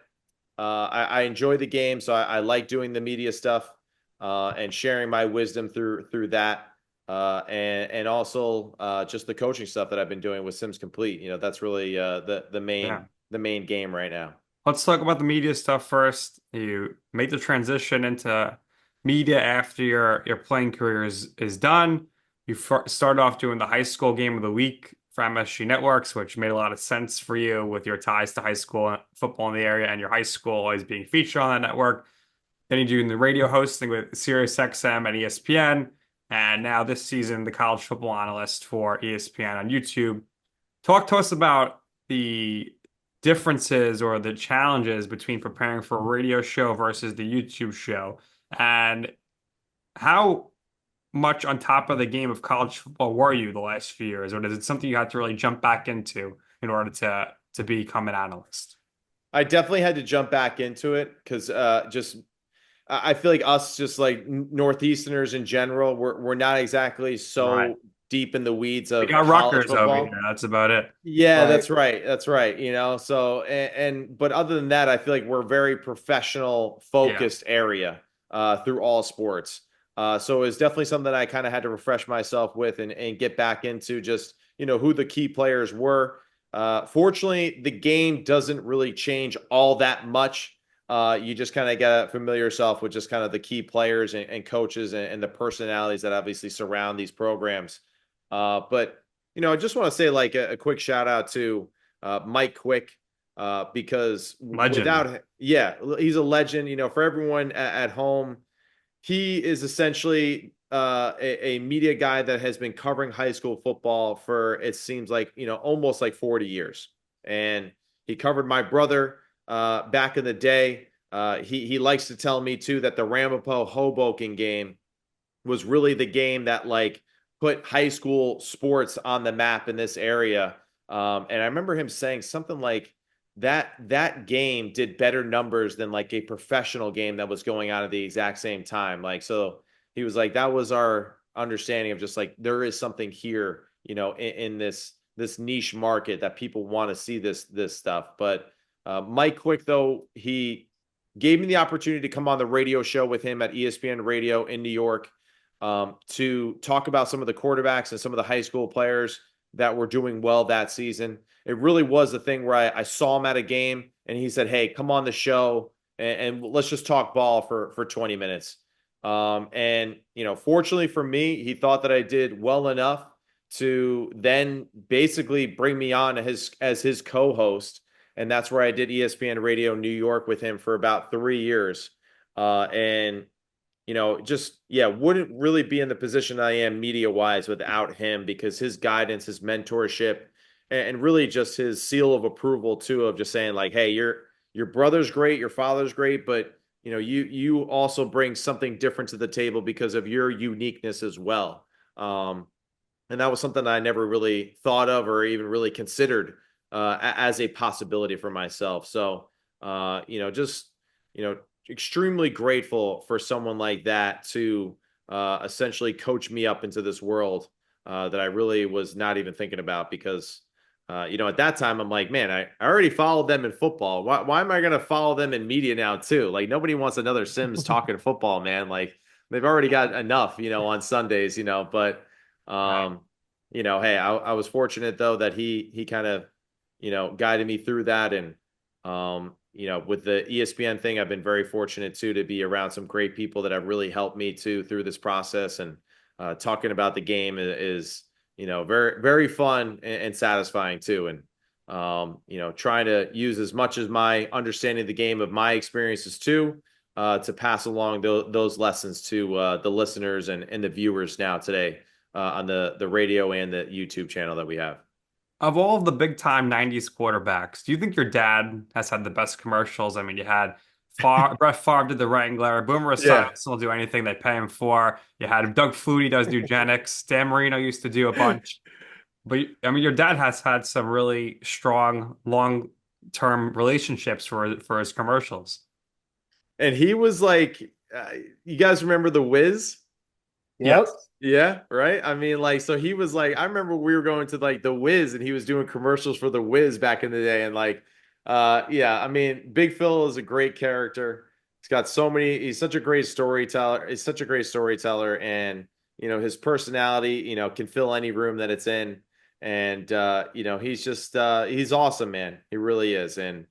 [SPEAKER 3] I enjoy the game, so I like doing the media stuff and sharing my wisdom through that, and also just the coaching stuff that I've been doing with Sims Complete. That's really
[SPEAKER 1] Yeah.
[SPEAKER 3] the main game right now.
[SPEAKER 1] Let's talk about the media stuff first. You made the transition into media after your playing career is done. You started off doing the high school game of the week for MSG Networks, which made a lot of sense for you with your ties to high school football in the area and your high school always being featured on that network. Then you're doing the radio hosting with SiriusXM and ESPN. And now this season, the college football analyst for ESPN on YouTube. Talk to us about the differences or the challenges between preparing for a radio show versus the YouTube show, and how much on top of the game of college football were you the last few years, or is it something you had to really jump back into in order to become an analyst?
[SPEAKER 3] I definitely had to jump back into it because just I feel like us, just like Northeasterners in general, we're not exactly
[SPEAKER 1] Right.
[SPEAKER 3] so deep in the weeds
[SPEAKER 1] We
[SPEAKER 3] of
[SPEAKER 1] got
[SPEAKER 3] college
[SPEAKER 1] Rutgers over
[SPEAKER 3] football.
[SPEAKER 1] here. That's about it.
[SPEAKER 3] Yeah,
[SPEAKER 2] Right.
[SPEAKER 3] that's right. That's right. So but other than that, I feel like we're a very professional
[SPEAKER 1] Yeah.
[SPEAKER 3] focused area through all sports. So it's definitely something that I kind of had to refresh myself with and get back into just, who the key players were. Fortunately, the game doesn't really change all that much. You just kind of got to familiar yourself with just kind of the key players and coaches and the personalities that obviously surround these programs. But I just want to say like a quick shout out to Mike Quick because
[SPEAKER 1] Legend.
[SPEAKER 3] yeah, he's a legend. For everyone at home, he is essentially a media guy that has been covering high school football for, it seems like, almost like 40 years. And he covered my brother back in the day. He likes to tell me too that the Ramapo Hoboken game was really the game that like put high school sports on the map in this area. And I remember him saying something like that game did better numbers than like a professional game that was going on at the exact same time. Like, so he was like, that was our understanding of just like, there is something here, in this niche market that people want to see this stuff. But Mike Quick, though, he gave me the opportunity to come on the radio show with him at ESPN Radio in New York, to talk about some of the quarterbacks and some of the high school players that were doing well that season. It really was the thing where I saw him at a game and he said, "Hey, come on the show and let's just talk ball for 20 minutes." And fortunately for me, he thought that I did well enough to then basically bring me on as his co-host. And that's where I did ESPN Radio New York with him for about 3 years. And just, yeah, wouldn't really be in the position I am media wise without him, because his guidance, his mentorship, and really just his seal of approval too, of just saying like, "Hey, your brother's great, your father's great, but you also bring something different to the table because of your uniqueness as well." And that was something I never really thought of or even really considered as a possibility for myself. So, just, extremely grateful for someone like that to essentially coach me up into this world that I really was not even thinking about, because, at that time, I'm like, man, I already followed them in football. Why am I going to follow them in media now too? Like, nobody wants another Sims talking football, man. Like, they've already got enough, on Sundays, but,
[SPEAKER 1] Right.
[SPEAKER 3] hey, I was fortunate though that he kind of, guided me through that. And, with the ESPN thing, I've been very fortunate too to be around some great people that have really helped me too through this process. And talking about the game is very, very fun and satisfying too. And trying to use as much as my understanding of the game of my experiences too, to pass along those lessons to the listeners and the viewers now today on the radio and the YouTube channel that we have.
[SPEAKER 1] Of all of the big time 90s quarterbacks, do you think your dad has had the best commercials? I mean, you had Brett Favre did the Wrangler, Boomer
[SPEAKER 3] Yeah.
[SPEAKER 1] Esiason will do anything they pay him for. You had Doug Flutie does eugenics. Dan Marino used to do a bunch. But I mean, your dad has had some really strong long-term relationships for his commercials.
[SPEAKER 3] And he was like, you guys remember The Wiz?
[SPEAKER 2] Yep.
[SPEAKER 1] Yes.
[SPEAKER 3] Yeah, right. I mean, like, so he was like, I remember we were going to like The Wiz and he was doing commercials for The Wiz back in the day. And like, yeah, I mean, Big Phil is a great character. He's such a great storyteller. He's such a great storyteller. And, his personality, can fill any room that it's in. And, he's just, he's awesome, man. He really is. And,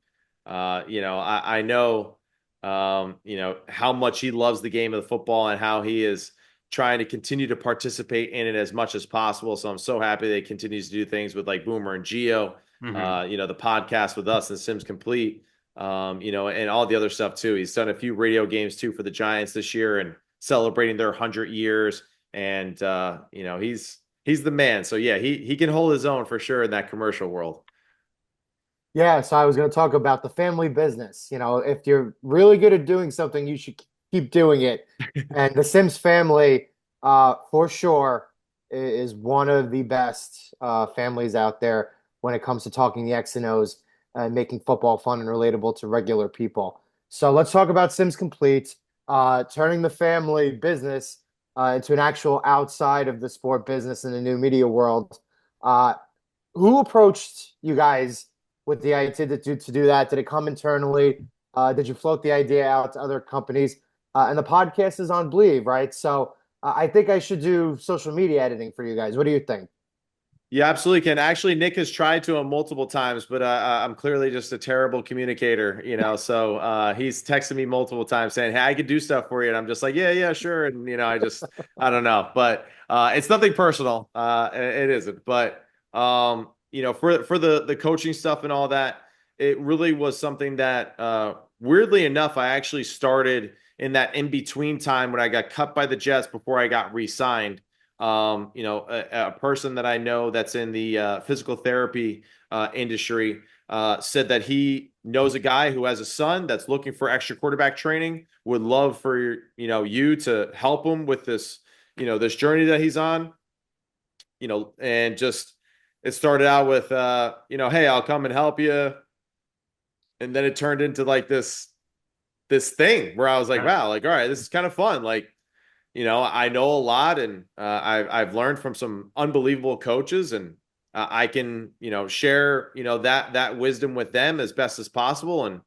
[SPEAKER 3] I know, how much he loves the game of the football and how he is trying to continue to participate in it as much as possible. So I'm so happy that he continues to do things with like Boomer and Geo,
[SPEAKER 1] Hmm.
[SPEAKER 3] the podcast with us and Sims Complete, and all the other stuff too. He's done a few radio games too for the Giants this year and celebrating their 100 years. And, he's the man. So yeah, he can hold his own for sure in that commercial world.
[SPEAKER 2] Yeah, so I was going to talk about the family business. If you're really good at doing something, you should keep doing it. And the Sims family, for sure, is one of the best families out there when it comes to talking the X and O's and making football fun and relatable to regular people. So let's talk about Sims Complete, turning the family business into an actual outside of the sport business in the new media world. Uh, who approached you guys with the idea to do that? Did it come internally? Did you float the idea out to other companies? And the podcast is on Believe, right? So I think I should do social media editing for you guys. What do you think?
[SPEAKER 3] You absolutely can. Actually, Nick has tried to him multiple times, but I'm clearly just a terrible communicator, So he's texted me multiple times saying, "Hey, I could do stuff for you," and I'm just like, "Yeah, yeah, sure." And I don't know, but it's nothing personal. It isn't, but for the coaching stuff and all that, it really was something that, weirdly enough, I actually started in that in between time when I got cut by the Jets before I got re-signed. A person that I know that's in the physical therapy industry said that he knows a guy who has a son that's looking for extra quarterback training, would love for you to help him with this, this journey that he's on, and just it started out with hey, I'll come and help you, and then it turned into like this thing where I was like,
[SPEAKER 1] Yeah.
[SPEAKER 3] wow, like, all right, this is kind of fun. Like, I know a lot, and I've learned from some unbelievable coaches, and I can, share, that wisdom with them as best as possible. And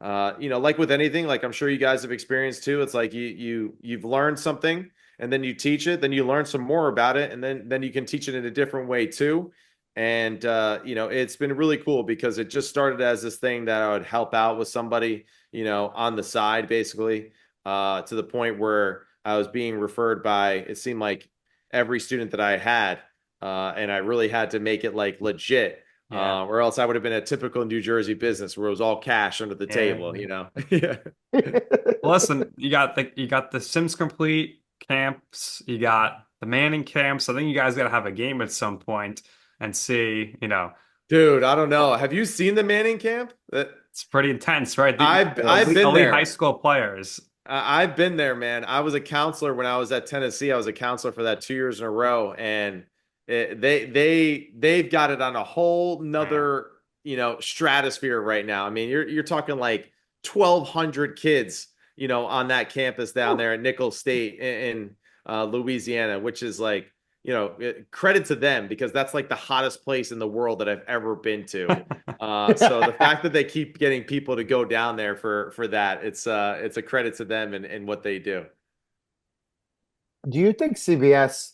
[SPEAKER 3] like with anything, like I'm sure you guys have experienced too. It's like you've learned something, and then you teach it, then you learn some more about it, and then you can teach it in a different way too. And it's been really cool because it just started as this thing that I would help out with somebody, on the side, basically, to the point where I was being referred by, it seemed like every student that I had, and I really had to make it like legit,
[SPEAKER 1] Yeah.
[SPEAKER 3] or else I would have been a typical New Jersey business where it was all cash under the
[SPEAKER 1] Yeah.
[SPEAKER 3] table, Yeah.
[SPEAKER 1] Listen, you got the Sims Complete camps, you got the Manning camps. I think you guys got to have a game at some point and see.
[SPEAKER 3] Dude, I don't know. Have you seen the Manning camp?
[SPEAKER 1] It's pretty intense, right? The
[SPEAKER 3] I've
[SPEAKER 1] elite,
[SPEAKER 3] been
[SPEAKER 1] elite high
[SPEAKER 3] there.
[SPEAKER 1] school players.
[SPEAKER 3] I've been there, man. I was a counselor when I was at Tennessee. I was a counselor for that 2 years in a row, and they've got it on a whole
[SPEAKER 1] Man.
[SPEAKER 3] nother stratosphere right now. I mean, you're talking like 1,200 kids, on that campus down there at Nicholls State in Louisiana, which is like credit to them because that's like the hottest place in the world that I've ever been to. So the fact that they keep getting people to go down there for that, it's a credit to them and what they do.
[SPEAKER 2] Do you think CBS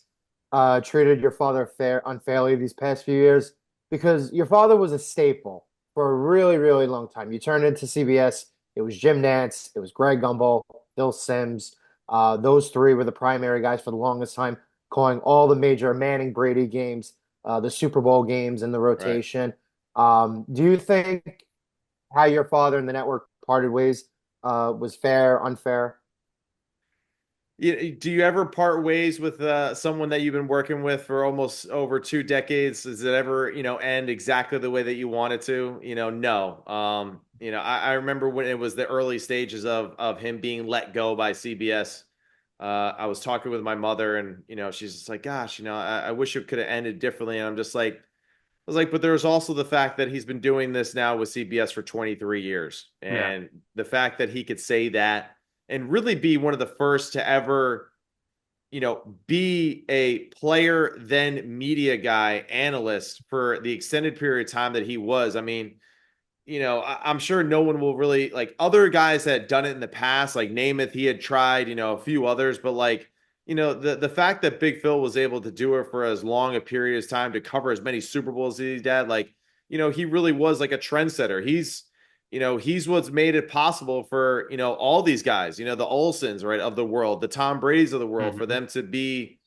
[SPEAKER 2] treated your father unfairly these past few years? Because your father was a staple for a really, really long time. You turned into CBS, it was Jim Nantz, it was Greg Gumbel, Bill Sims. Those three were the primary guys for the longest time, calling all the major Manning Brady games, the Super Bowl games in the
[SPEAKER 3] Right.
[SPEAKER 2] rotation. Do you think how your father and the network parted ways was fair, unfair?
[SPEAKER 3] Do you ever part ways with someone that you've been working with for almost over 2 decades? Does it ever, end exactly the way that you want it to? No. I remember when it was the early stages of him being let go by CBS. I was talking with my mother, and she's just like, "Gosh, I wish it could have ended differently." And I'm just like, I was like, but there's also the fact that he's been doing this now with CBS for 23 years.
[SPEAKER 1] Yeah.
[SPEAKER 3] And the fact that he could say that and really be one of the first to ever, be a player, then media guy, analyst for the extended period of time that he was. I mean, I'm sure no one will really like other guys that had done it in the past, like Namath, he had tried, a few others, but like, the fact that Big Phil was able to do it for as long a period as time to cover as many Super Bowls as he did, like, he really was like a trendsetter. He's what's made it possible for, all these guys, the Olsons, right, of the world, the Tom Brady's of the world, for
[SPEAKER 1] Mhm.
[SPEAKER 3] them to be,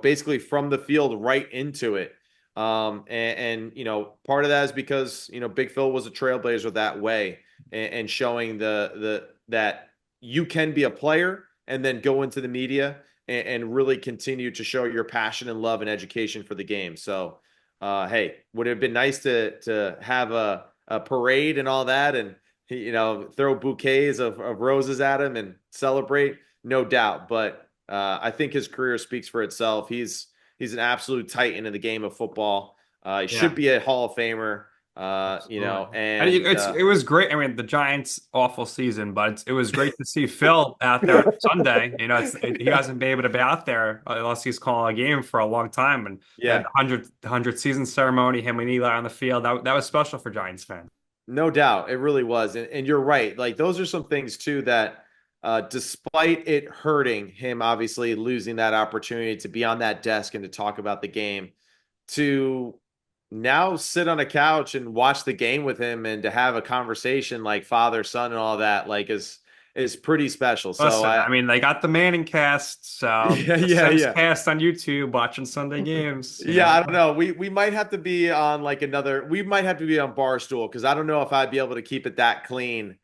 [SPEAKER 3] basically from the field right into it. Part of that is because Big Phil was a trailblazer that way, and showing the that you can be a player and then go into the media and really continue to show your passion and love and education for the game. So, hey, would it have been nice to have a parade and all that, and throw bouquets of roses at him and celebrate? No doubt, but I think his career speaks for itself. He's an absolute titan in the game of football. He should
[SPEAKER 1] Yeah.
[SPEAKER 3] be a Hall of Famer.
[SPEAKER 1] Absolutely. And
[SPEAKER 3] And
[SPEAKER 1] it was great. I mean, the Giants' awful season, but it was great to see Phil out there on Sunday. He hasn't been able to be out there unless he's calling a game for a long time. And
[SPEAKER 3] yeah,
[SPEAKER 1] the 100th season ceremony, him and Eli on the field, that was special for Giants fans.
[SPEAKER 3] no doubt, it really was. And you're right. Like those are some things too that, despite it hurting him, obviously losing that opportunity to be on that desk and to talk about the game, to now sit on a couch and watch the game with him and to have a conversation like father son and all that, like, is is pretty special. So
[SPEAKER 1] Listen, I mean, they got the Manning cast, so
[SPEAKER 3] yeah,
[SPEAKER 1] the
[SPEAKER 3] yeah,
[SPEAKER 1] Sens
[SPEAKER 3] yeah.
[SPEAKER 1] cast on YouTube watching Sunday games, you
[SPEAKER 3] Yeah,
[SPEAKER 1] know.
[SPEAKER 3] I don't know. We might have to be on like we might have to be on Barstool because I don't know if I'd be able to keep it that clean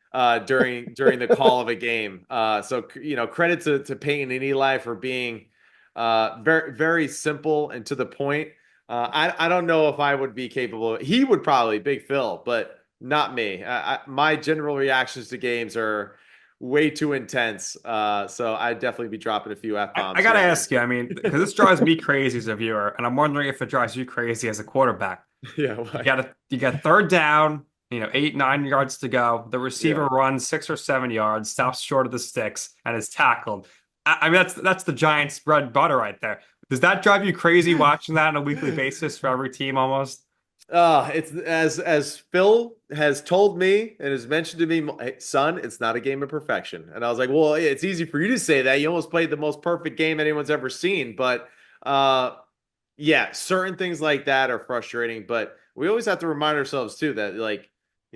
[SPEAKER 3] during the call of a game. So credit to Peyton and Eli for being very very simple and to the point. I don't know if I would be capable. He would probably, Big Phil, but not me. My general reactions to games are way too intense. So I'd definitely be dropping a few
[SPEAKER 1] I
[SPEAKER 3] F-bombs
[SPEAKER 1] gotta
[SPEAKER 3] here and
[SPEAKER 1] ask you, I mean, because this drives me crazy as a viewer, and I'm wondering if it drives you crazy as a quarterback.
[SPEAKER 3] there. Yeah,
[SPEAKER 1] You got third down, 8, 9 yards to go. The
[SPEAKER 3] yeah.
[SPEAKER 1] receiver runs 6 or 7 yards, stops short of the sticks, and is tackled. I mean, that's the Giants' bread and butter right there. Does that drive you crazy watching that on a weekly basis for every team almost?
[SPEAKER 3] It's as Phil has told me and has mentioned to me, "Hey, son, it's not a game of perfection." And I was like, well, it's easy for you to say that. You almost played the most perfect game anyone's ever seen. But yeah, certain things like that are frustrating. But we always have to remind ourselves too that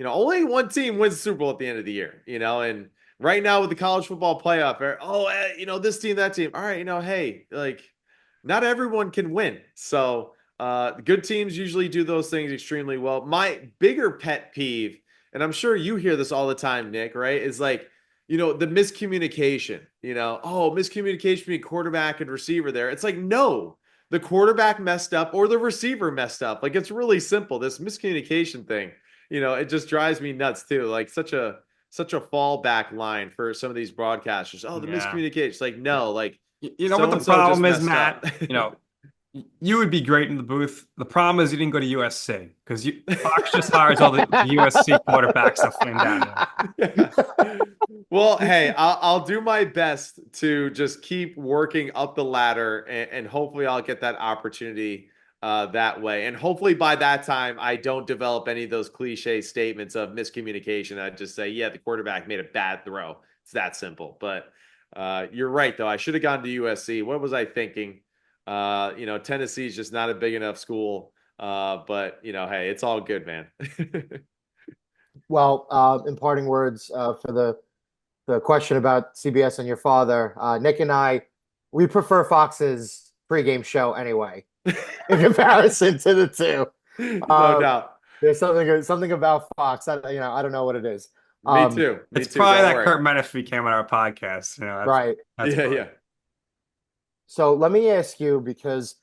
[SPEAKER 3] only one team wins the Super Bowl at the end of the year. And right now with the college football playoff, this team, that team. All right, hey, like not everyone can win. So good teams usually do those things extremely well. My bigger pet peeve, and I'm sure you hear this all the time, Nick, right? Is like, the miscommunication, miscommunication between quarterback and receiver there. It's like, no, the quarterback messed up or the receiver messed up. Like, it's really simple. This miscommunication thing, it just drives me nuts too. Like such a fallback line for some of these broadcasters. Oh, the
[SPEAKER 1] Yeah.
[SPEAKER 3] miscommunication. It's like, no, like
[SPEAKER 1] You know what
[SPEAKER 3] so
[SPEAKER 1] the
[SPEAKER 3] and so just
[SPEAKER 1] problem is,
[SPEAKER 3] messed
[SPEAKER 1] Matt?
[SPEAKER 3] up.
[SPEAKER 1] You would be great in the booth. The problem is you didn't go to USC because Fox just hires all the USC quarterbacks to flame down there.
[SPEAKER 3] Yeah. Well, hey, I'll do my best to just keep working up the ladder, and hopefully I'll get that opportunity that way. And hopefully by that time, I don't develop any of those cliche statements of miscommunication. I just say, yeah, the quarterback made a bad throw. It's that simple. But you're right, though. I should have gone to USC. What was I thinking? Tennessee is just not a big enough school. But hey, it's all good, man.
[SPEAKER 2] Well, in parting words for the question about CBS and your father, Nick and we prefer Fox's pregame show anyway, in comparison to the two.
[SPEAKER 3] No doubt.
[SPEAKER 2] There's something about Fox. I don't know what it is.
[SPEAKER 3] Me too. Me
[SPEAKER 1] It's
[SPEAKER 3] too.
[SPEAKER 1] probably
[SPEAKER 3] Don't
[SPEAKER 1] that
[SPEAKER 3] worry.
[SPEAKER 1] Kurt Menefee came on our podcast.
[SPEAKER 2] Right.
[SPEAKER 1] That's
[SPEAKER 3] Yeah,
[SPEAKER 1] probably.
[SPEAKER 3] yeah.
[SPEAKER 2] So let me ask you, because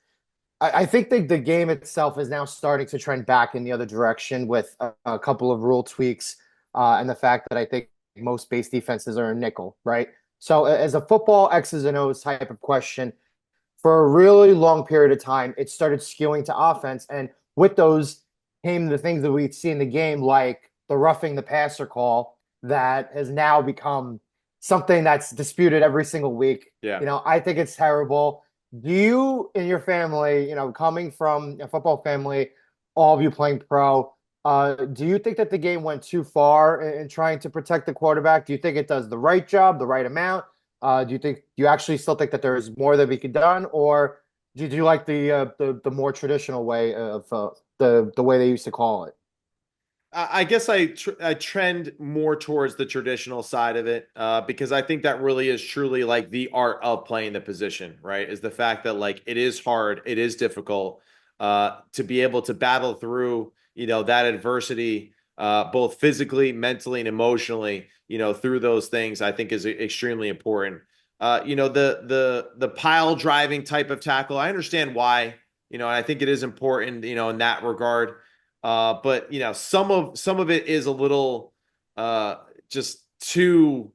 [SPEAKER 2] I think the game itself is now starting to trend back in the other direction with a couple of rule tweaks and the fact that I think most base defenses are a nickel, right? So as a football X's and O's type of question, for a really long period of time, it started skewing to offense. And with those came the things that we see in the game, like the roughing the passer call that has now become something that's disputed every single week.
[SPEAKER 3] Yeah.
[SPEAKER 2] I think it's terrible. Do you, in your family, coming from a football family, all of you playing pro, do you think that the game went too far in trying to protect the quarterback? Do you think it does the right job, the right amount? Do you actually still think that there's more that we could done, or do you like the more traditional way of the way they used to call it?
[SPEAKER 3] I guess I trend more towards the traditional side of it because I think that really is truly like the art of playing the position, right? Is the fact that like it is hard, it is difficult to be able to battle through, that adversity, both physically, mentally, and emotionally, through those things. I think is extremely important. The pile driving type of tackle. I understand why, and I think it is important, in that regard. But some of it is a little just too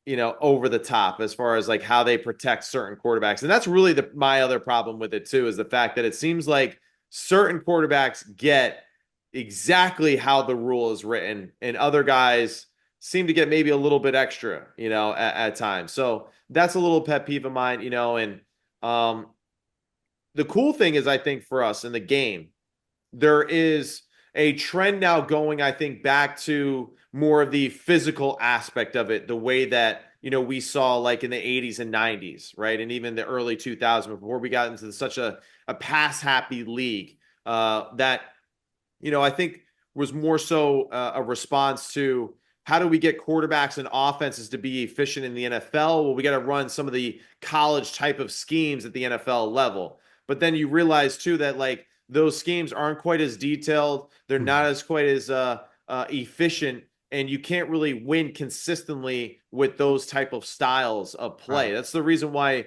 [SPEAKER 3] over the top as far as like how they protect certain quarterbacks. And that's really my other problem with it too, is the fact that it seems like certain quarterbacks get exactly how the rule is written, and other guys seem to get maybe a little bit extra, at times. So that's a little pet peeve of mine, and the cool thing is, I think for us in the game, there is a trend now going, I think, back to more of the physical aspect of it, the way that, we saw like in the 80s and 90s, right? And even the early 2000s before we got into such a pass happy league that, I think was more so a response to how do we get quarterbacks and offenses to be efficient in the NFL? Well, we got to run some of the college type of schemes at the NFL level. But then you realize too that like those schemes aren't quite as detailed. They're not as quite as efficient, and you can't really win consistently with those type of styles of play.
[SPEAKER 1] Right.
[SPEAKER 3] That's the reason why,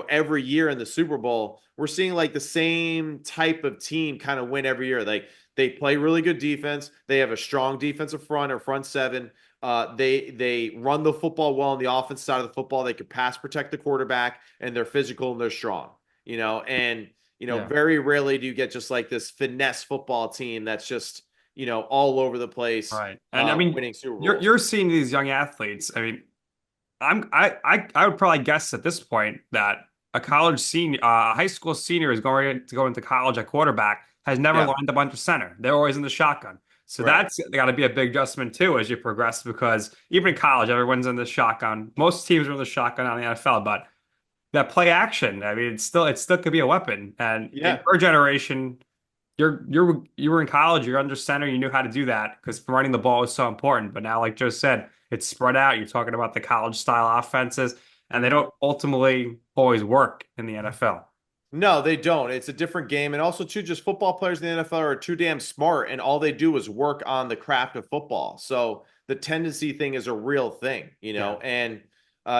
[SPEAKER 3] every year in the Super Bowl, we're seeing like the same type of team kind of win every year. Like they play really good defense. They have a strong defensive front or front seven. They run the football well on the offense side of the football. They can pass protect the quarterback, and they're physical and they're strong. And
[SPEAKER 1] Yeah.
[SPEAKER 3] very rarely do you get just like this finesse football team that's just all over the place,
[SPEAKER 1] Right. And I mean,
[SPEAKER 3] winning Super
[SPEAKER 1] you're
[SPEAKER 3] Bowls.
[SPEAKER 1] you're seeing these young athletes. I mean, I would probably guess at this point that a high school senior is going to go into college at quarterback has never
[SPEAKER 3] Yeah,
[SPEAKER 1] lined up under center. They're always in the shotgun. So
[SPEAKER 3] right.
[SPEAKER 1] that's got to be a big adjustment too as you progress because even in college, everyone's in the shotgun. Most teams are in the shotgun on the NFL, but that play action, I mean, it still could be a weapon. And in
[SPEAKER 3] Yeah.
[SPEAKER 1] your generation, you were in college, you're under center, you knew how to do that because running the ball is so important. But now, like Joe said, it's spread out. You're talking about the college style offenses, and they don't ultimately always work in the NFL.
[SPEAKER 3] No, they don't. It's a different game. And also, too, just football players in the NFL are too damn smart, and all they do is work on the craft of football. So the tendency thing is a real thing,
[SPEAKER 1] Yeah.
[SPEAKER 3] And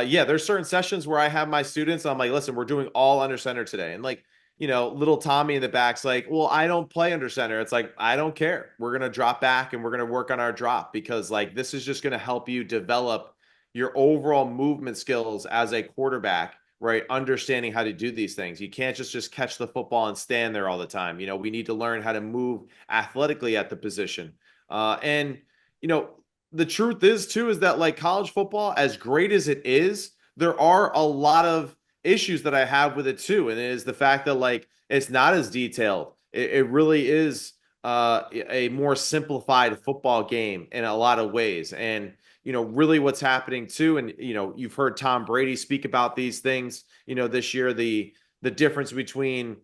[SPEAKER 3] yeah, there's certain sessions where I have my students. I'm like, listen, we're doing all under center today, and like, little Tommy in the back's like, well, I don't play under center. It's like I don't care. We're gonna drop back and we're gonna work on our drop because like this is just gonna help you develop your overall movement skills as a quarterback, right? Understanding how to do these things. You can't just catch the football and stand there all the time. We need to learn how to move athletically at the position. And you know, the truth is too is that like college football, as great as it is, there are a lot of issues that I have with it too, and it is the fact that like it's not as detailed. It really is a more simplified football game in a lot of ways, and really what's happening too. And, you've heard Tom Brady speak about these things, this year, the difference between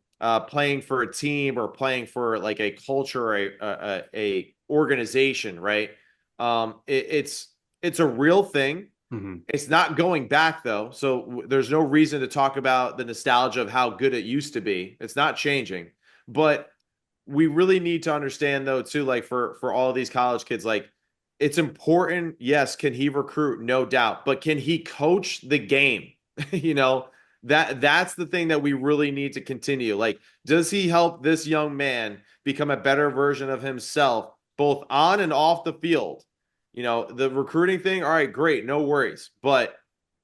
[SPEAKER 3] playing for a team or playing for like a culture, or a organization, right? It's a real thing.
[SPEAKER 1] Hmm.
[SPEAKER 3] It's not going back though. So there's no reason to talk about the nostalgia of how good it used to be. It's not changing. But we really need to understand though too, like for all of these college kids, like it's important. Yes, can he recruit? No doubt. But can he coach the game? you know, that's the thing that we really need to continue. Like, does he help this young man become a better version of himself, both on and off the field? The recruiting thing, all right, great, no worries. But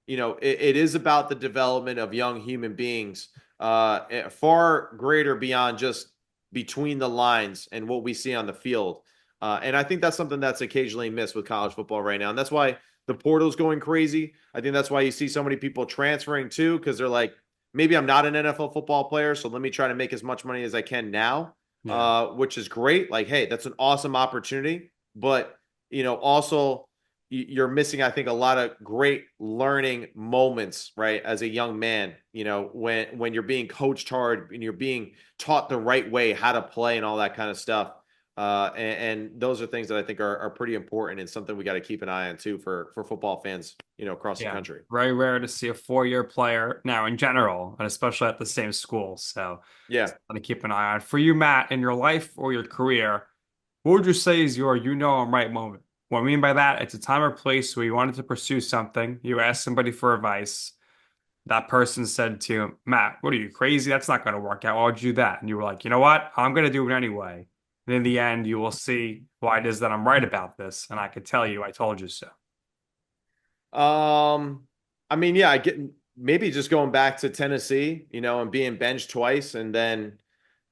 [SPEAKER 3] it is about the development of young human beings, far greater beyond just between the lines and what we see on the field. And I think that's something that's occasionally missed with college football right now. And that's why the portal's going crazy. I think that's why you see so many people transferring too, because they're like, maybe I'm not an NFL football player, so let me try to make as much money as I can now,
[SPEAKER 1] Yeah.
[SPEAKER 3] which is great. Like, hey, that's an awesome opportunity. But, also you're missing, I think, a lot of great learning moments, right? As a young man, when you're being coached hard and you're being taught the right way how to play and all that kind of stuff. And those are things that I think are pretty important and something we got to keep an eye on too for football fans, across the
[SPEAKER 1] Yeah.
[SPEAKER 3] country.
[SPEAKER 1] Very rare to see a 4-year player now in general, and especially at the same school. So
[SPEAKER 3] Yeah.
[SPEAKER 1] something to keep an eye on. For you, Matt, in your life or your career, what would you say is your I'm right moment? What I mean by that, it's a time or place where you wanted to pursue something, you asked somebody for advice. That person said to you, Matt, what are you crazy? That's not going to work out. Why would you do that? And you were like, you know what? I'm going to do it anyway. And in the end, you will see why it is that I'm right about this. And I could tell you, I told you so.
[SPEAKER 3] I mean, yeah, I get maybe just going back to Tennessee, and being benched twice, and then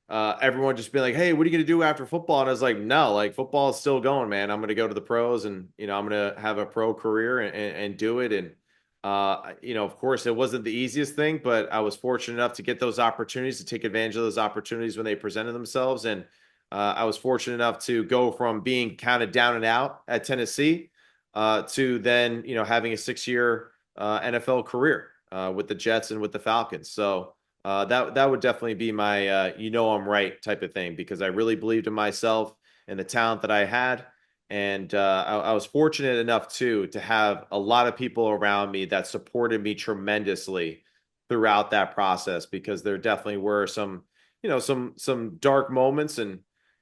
[SPEAKER 3] everyone just being like, "Hey, what are you gonna do after football?" And I was like, "No, like football is still going, man. I'm gonna go to the pros, and I'm gonna have a pro career and do it." And of course, it wasn't the easiest thing, but I was fortunate enough to get those opportunities to take advantage of those opportunities when they presented themselves, and I was fortunate enough to go from being kind of down and out at Tennessee to then having a 6-year NFL career with the Jets and with the Falcons. So that would definitely be my I'm right type of thing, because I really believed in myself and the talent that I had, And I was fortunate enough too to have a lot of people around me that supported me tremendously throughout that process, because there definitely were some, some dark moments, and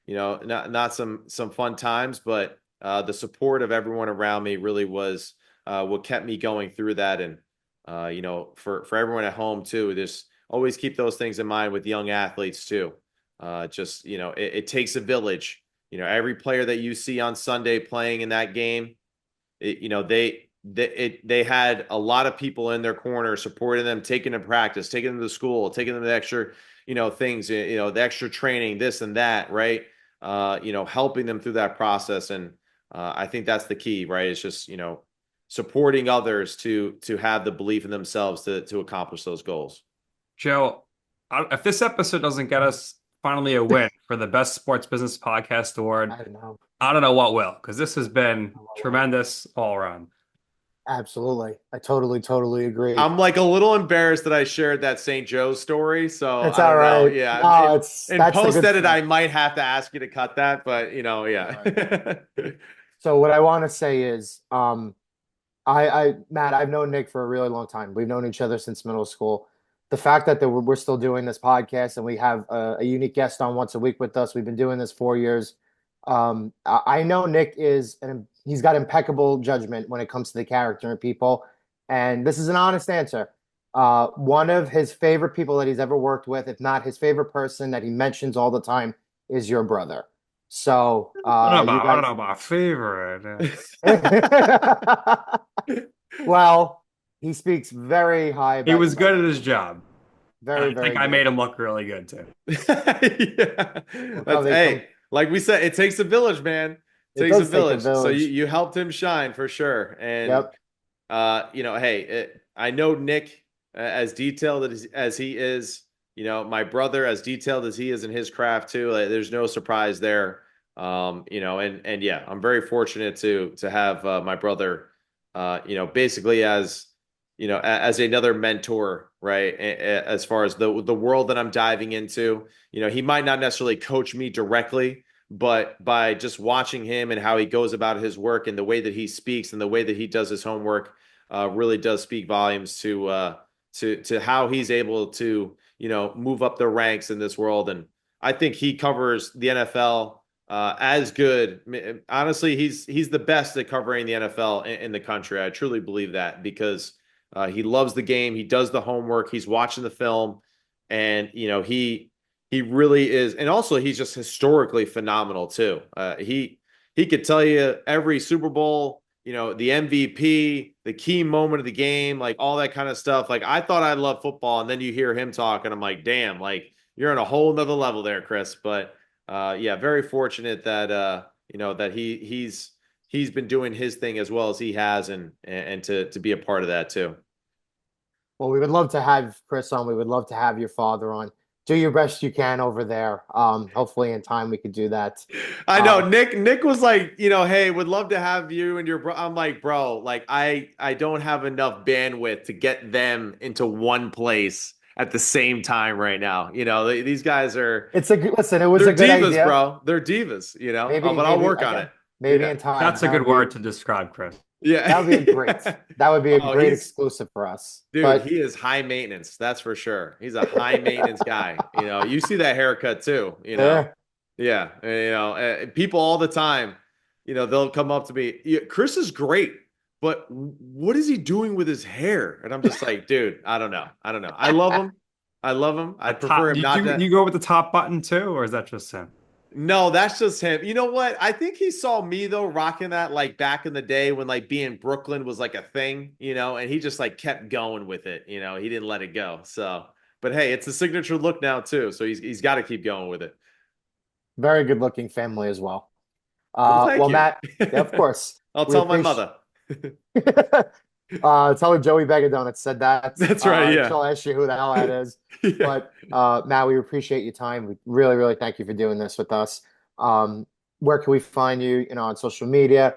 [SPEAKER 3] not some fun times, but the support of everyone around me really was what kept me going through that. And for everyone at home too, just always keep those things in mind with young athletes too. Just it takes a village. Every player that you see on Sunday playing in that game, they had a lot of people in their corner supporting them, taking them to practice, taking them to school, taking them to extra, things, the extra training, this and that, right? Helping them through that process. And I think that's the key, right? It's just, supporting others to have the belief in themselves to accomplish those goals.
[SPEAKER 1] Joe, if this episode doesn't get us finally a win for the Best Sports Business Podcast Award, I don't know what will, because this has been tremendous all around.
[SPEAKER 2] Absolutely. I totally agree.
[SPEAKER 3] I'm like a little embarrassed that I shared that St. Joe's story. So
[SPEAKER 2] it's
[SPEAKER 3] I don't
[SPEAKER 2] all right.
[SPEAKER 3] know. Yeah.
[SPEAKER 2] No,
[SPEAKER 3] in post edit, I might have to ask you to cut that, but yeah.
[SPEAKER 2] Right. So what I want to say is, Matt, I've known Nick for a really long time. We've known each other since middle school. The fact that we're still doing this podcast and we have a unique guest on once a week with us. We've been doing this 4 years. I know Nick he's got impeccable judgment when it comes to the character and people. And this is an honest answer. One of his favorite people that he's ever worked with, if not his favorite person that he mentions all the time, is your brother. So
[SPEAKER 1] I don't know about favorite.
[SPEAKER 2] Well, he speaks very high about
[SPEAKER 1] He was good at his job.
[SPEAKER 2] Very,
[SPEAKER 1] I
[SPEAKER 2] very
[SPEAKER 1] think
[SPEAKER 2] good.
[SPEAKER 1] I made him look really good too.
[SPEAKER 3] Yeah. Hey, like we said, it takes a village, man. It takes a village. So you helped him shine for sure. And hey, I know Nick, as detailed as he is, my brother, as detailed as he is in his craft too. There's no surprise there. And yeah, I'm very fortunate to have my brother, basically as another mentor, right? As far as the world that I'm diving into, he might not necessarily coach me directly, but by just watching him and how he goes about his work and the way that he speaks and the way that he does his homework, really does speak volumes to how he's able to, move up the ranks in this world. And I think he covers the NFL as good. Honestly, he's the best at covering the NFL in the country. I truly believe that, because he loves the game. He does the homework. He's watching the film, and he really is. And also, he's just historically phenomenal too. He could tell you every Super Bowl, the MVP, the key moment of the game, like all that kind of stuff. Like, I thought I loved football, and then you hear him talk, and I'm like, damn, like you're on a whole nother level there, Chris. But yeah, very fortunate that that he's been doing his thing as well as he has, and to be a part of that too.
[SPEAKER 2] Well, we would love to have Chris on. We would love to have your father on. Do your best you can over there. Hopefully in time we could do that.
[SPEAKER 3] I know Nick was like, hey, would love to have you and your bro. I'm like, bro, like I don't have enough bandwidth to get them into one place at the same time right now. These guys are.
[SPEAKER 2] It was a good
[SPEAKER 3] divas,
[SPEAKER 2] idea,
[SPEAKER 3] bro. They're divas. But I'll work on it.
[SPEAKER 2] Maybe in time.
[SPEAKER 1] That's a good word to describe Chris.
[SPEAKER 3] Yeah,
[SPEAKER 2] that would be great. That would be a great exclusive for us.
[SPEAKER 3] Dude, he is high maintenance. That's for sure. He's a high maintenance guy. You see that haircut too. Yeah. People all the time. They'll come up to me. Chris is great, but what is he doing with his hair? And I'm just like, dude, I don't know. I love him. I prefer him not.
[SPEAKER 1] You go with the top button too, or is that just him?
[SPEAKER 3] No, that's just him. You know what? I think he saw me though rocking that like back in the day when like being Brooklyn was like a thing, and he just like kept going with it. He didn't let it go. So, but hey, it's a signature look now too. So he's got to keep going with it.
[SPEAKER 2] Very good looking family as well.
[SPEAKER 3] Well,
[SPEAKER 2] Matt, yeah, of course.
[SPEAKER 3] I'll tell my mother.
[SPEAKER 2] Tell her Joey Begadonut said that.
[SPEAKER 3] That's right. Yeah.
[SPEAKER 2] She'll ask you who the hell that is. Yeah. But Matt, we appreciate your time. We really, really thank you for doing this with us. Where can we find you? On social media.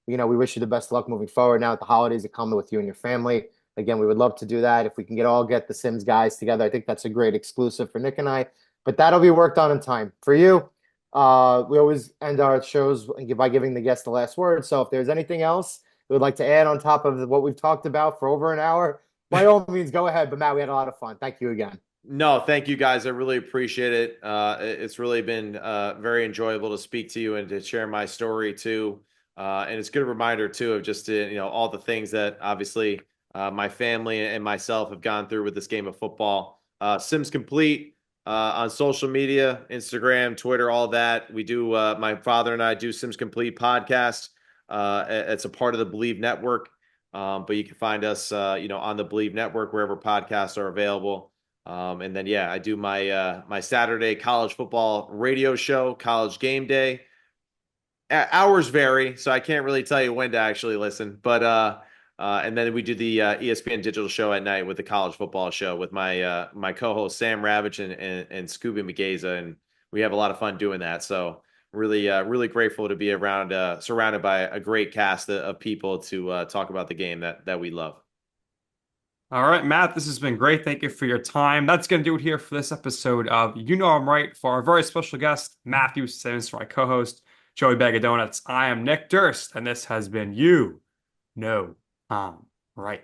[SPEAKER 2] We wish you the best of luck moving forward. Now that the holidays are coming with you and your family. Again, we would love to do that. If we can get the Sims guys together, I think that's a great exclusive for Nick and I. But that'll be worked on in time. For you, We always end our shows by giving the guest the last word. So if there's anything else we would like to add on top of what we've talked about for over an hour, by all means, go ahead. But Matt, we had a lot of fun. Thank you again.
[SPEAKER 3] No, thank you guys. I really appreciate it. It's really been very enjoyable to speak to you and to share my story too. And it's a good reminder too of just all the things that obviously my family and myself have gone through with this game of football. Sims Complete on social media, Instagram, Twitter, all that. We do. My father and I do Sims Complete podcast. It's a part of the Believe Network, but you can find us, on the Believe Network wherever podcasts are available. And then, yeah, I do my Saturday college football radio show, College Game Day. Hours vary, so I can't really tell you when to actually listen. But and then we do the ESPN digital show at night with the college football show with my co-host Sam Ravitch and Scooby McGaza, and we have a lot of fun doing that. So really grateful to be around, surrounded by a great cast of people to talk about the game that we love.
[SPEAKER 1] All right, Matt, this has been great. Thank you for your time. That's going to do it here for this episode of You Know I'm Right. For our very special guest, Matthew Sims, for my co-host, Joey Bag of Donuts. I am Nick Durst, and this has been You Know I'm Right.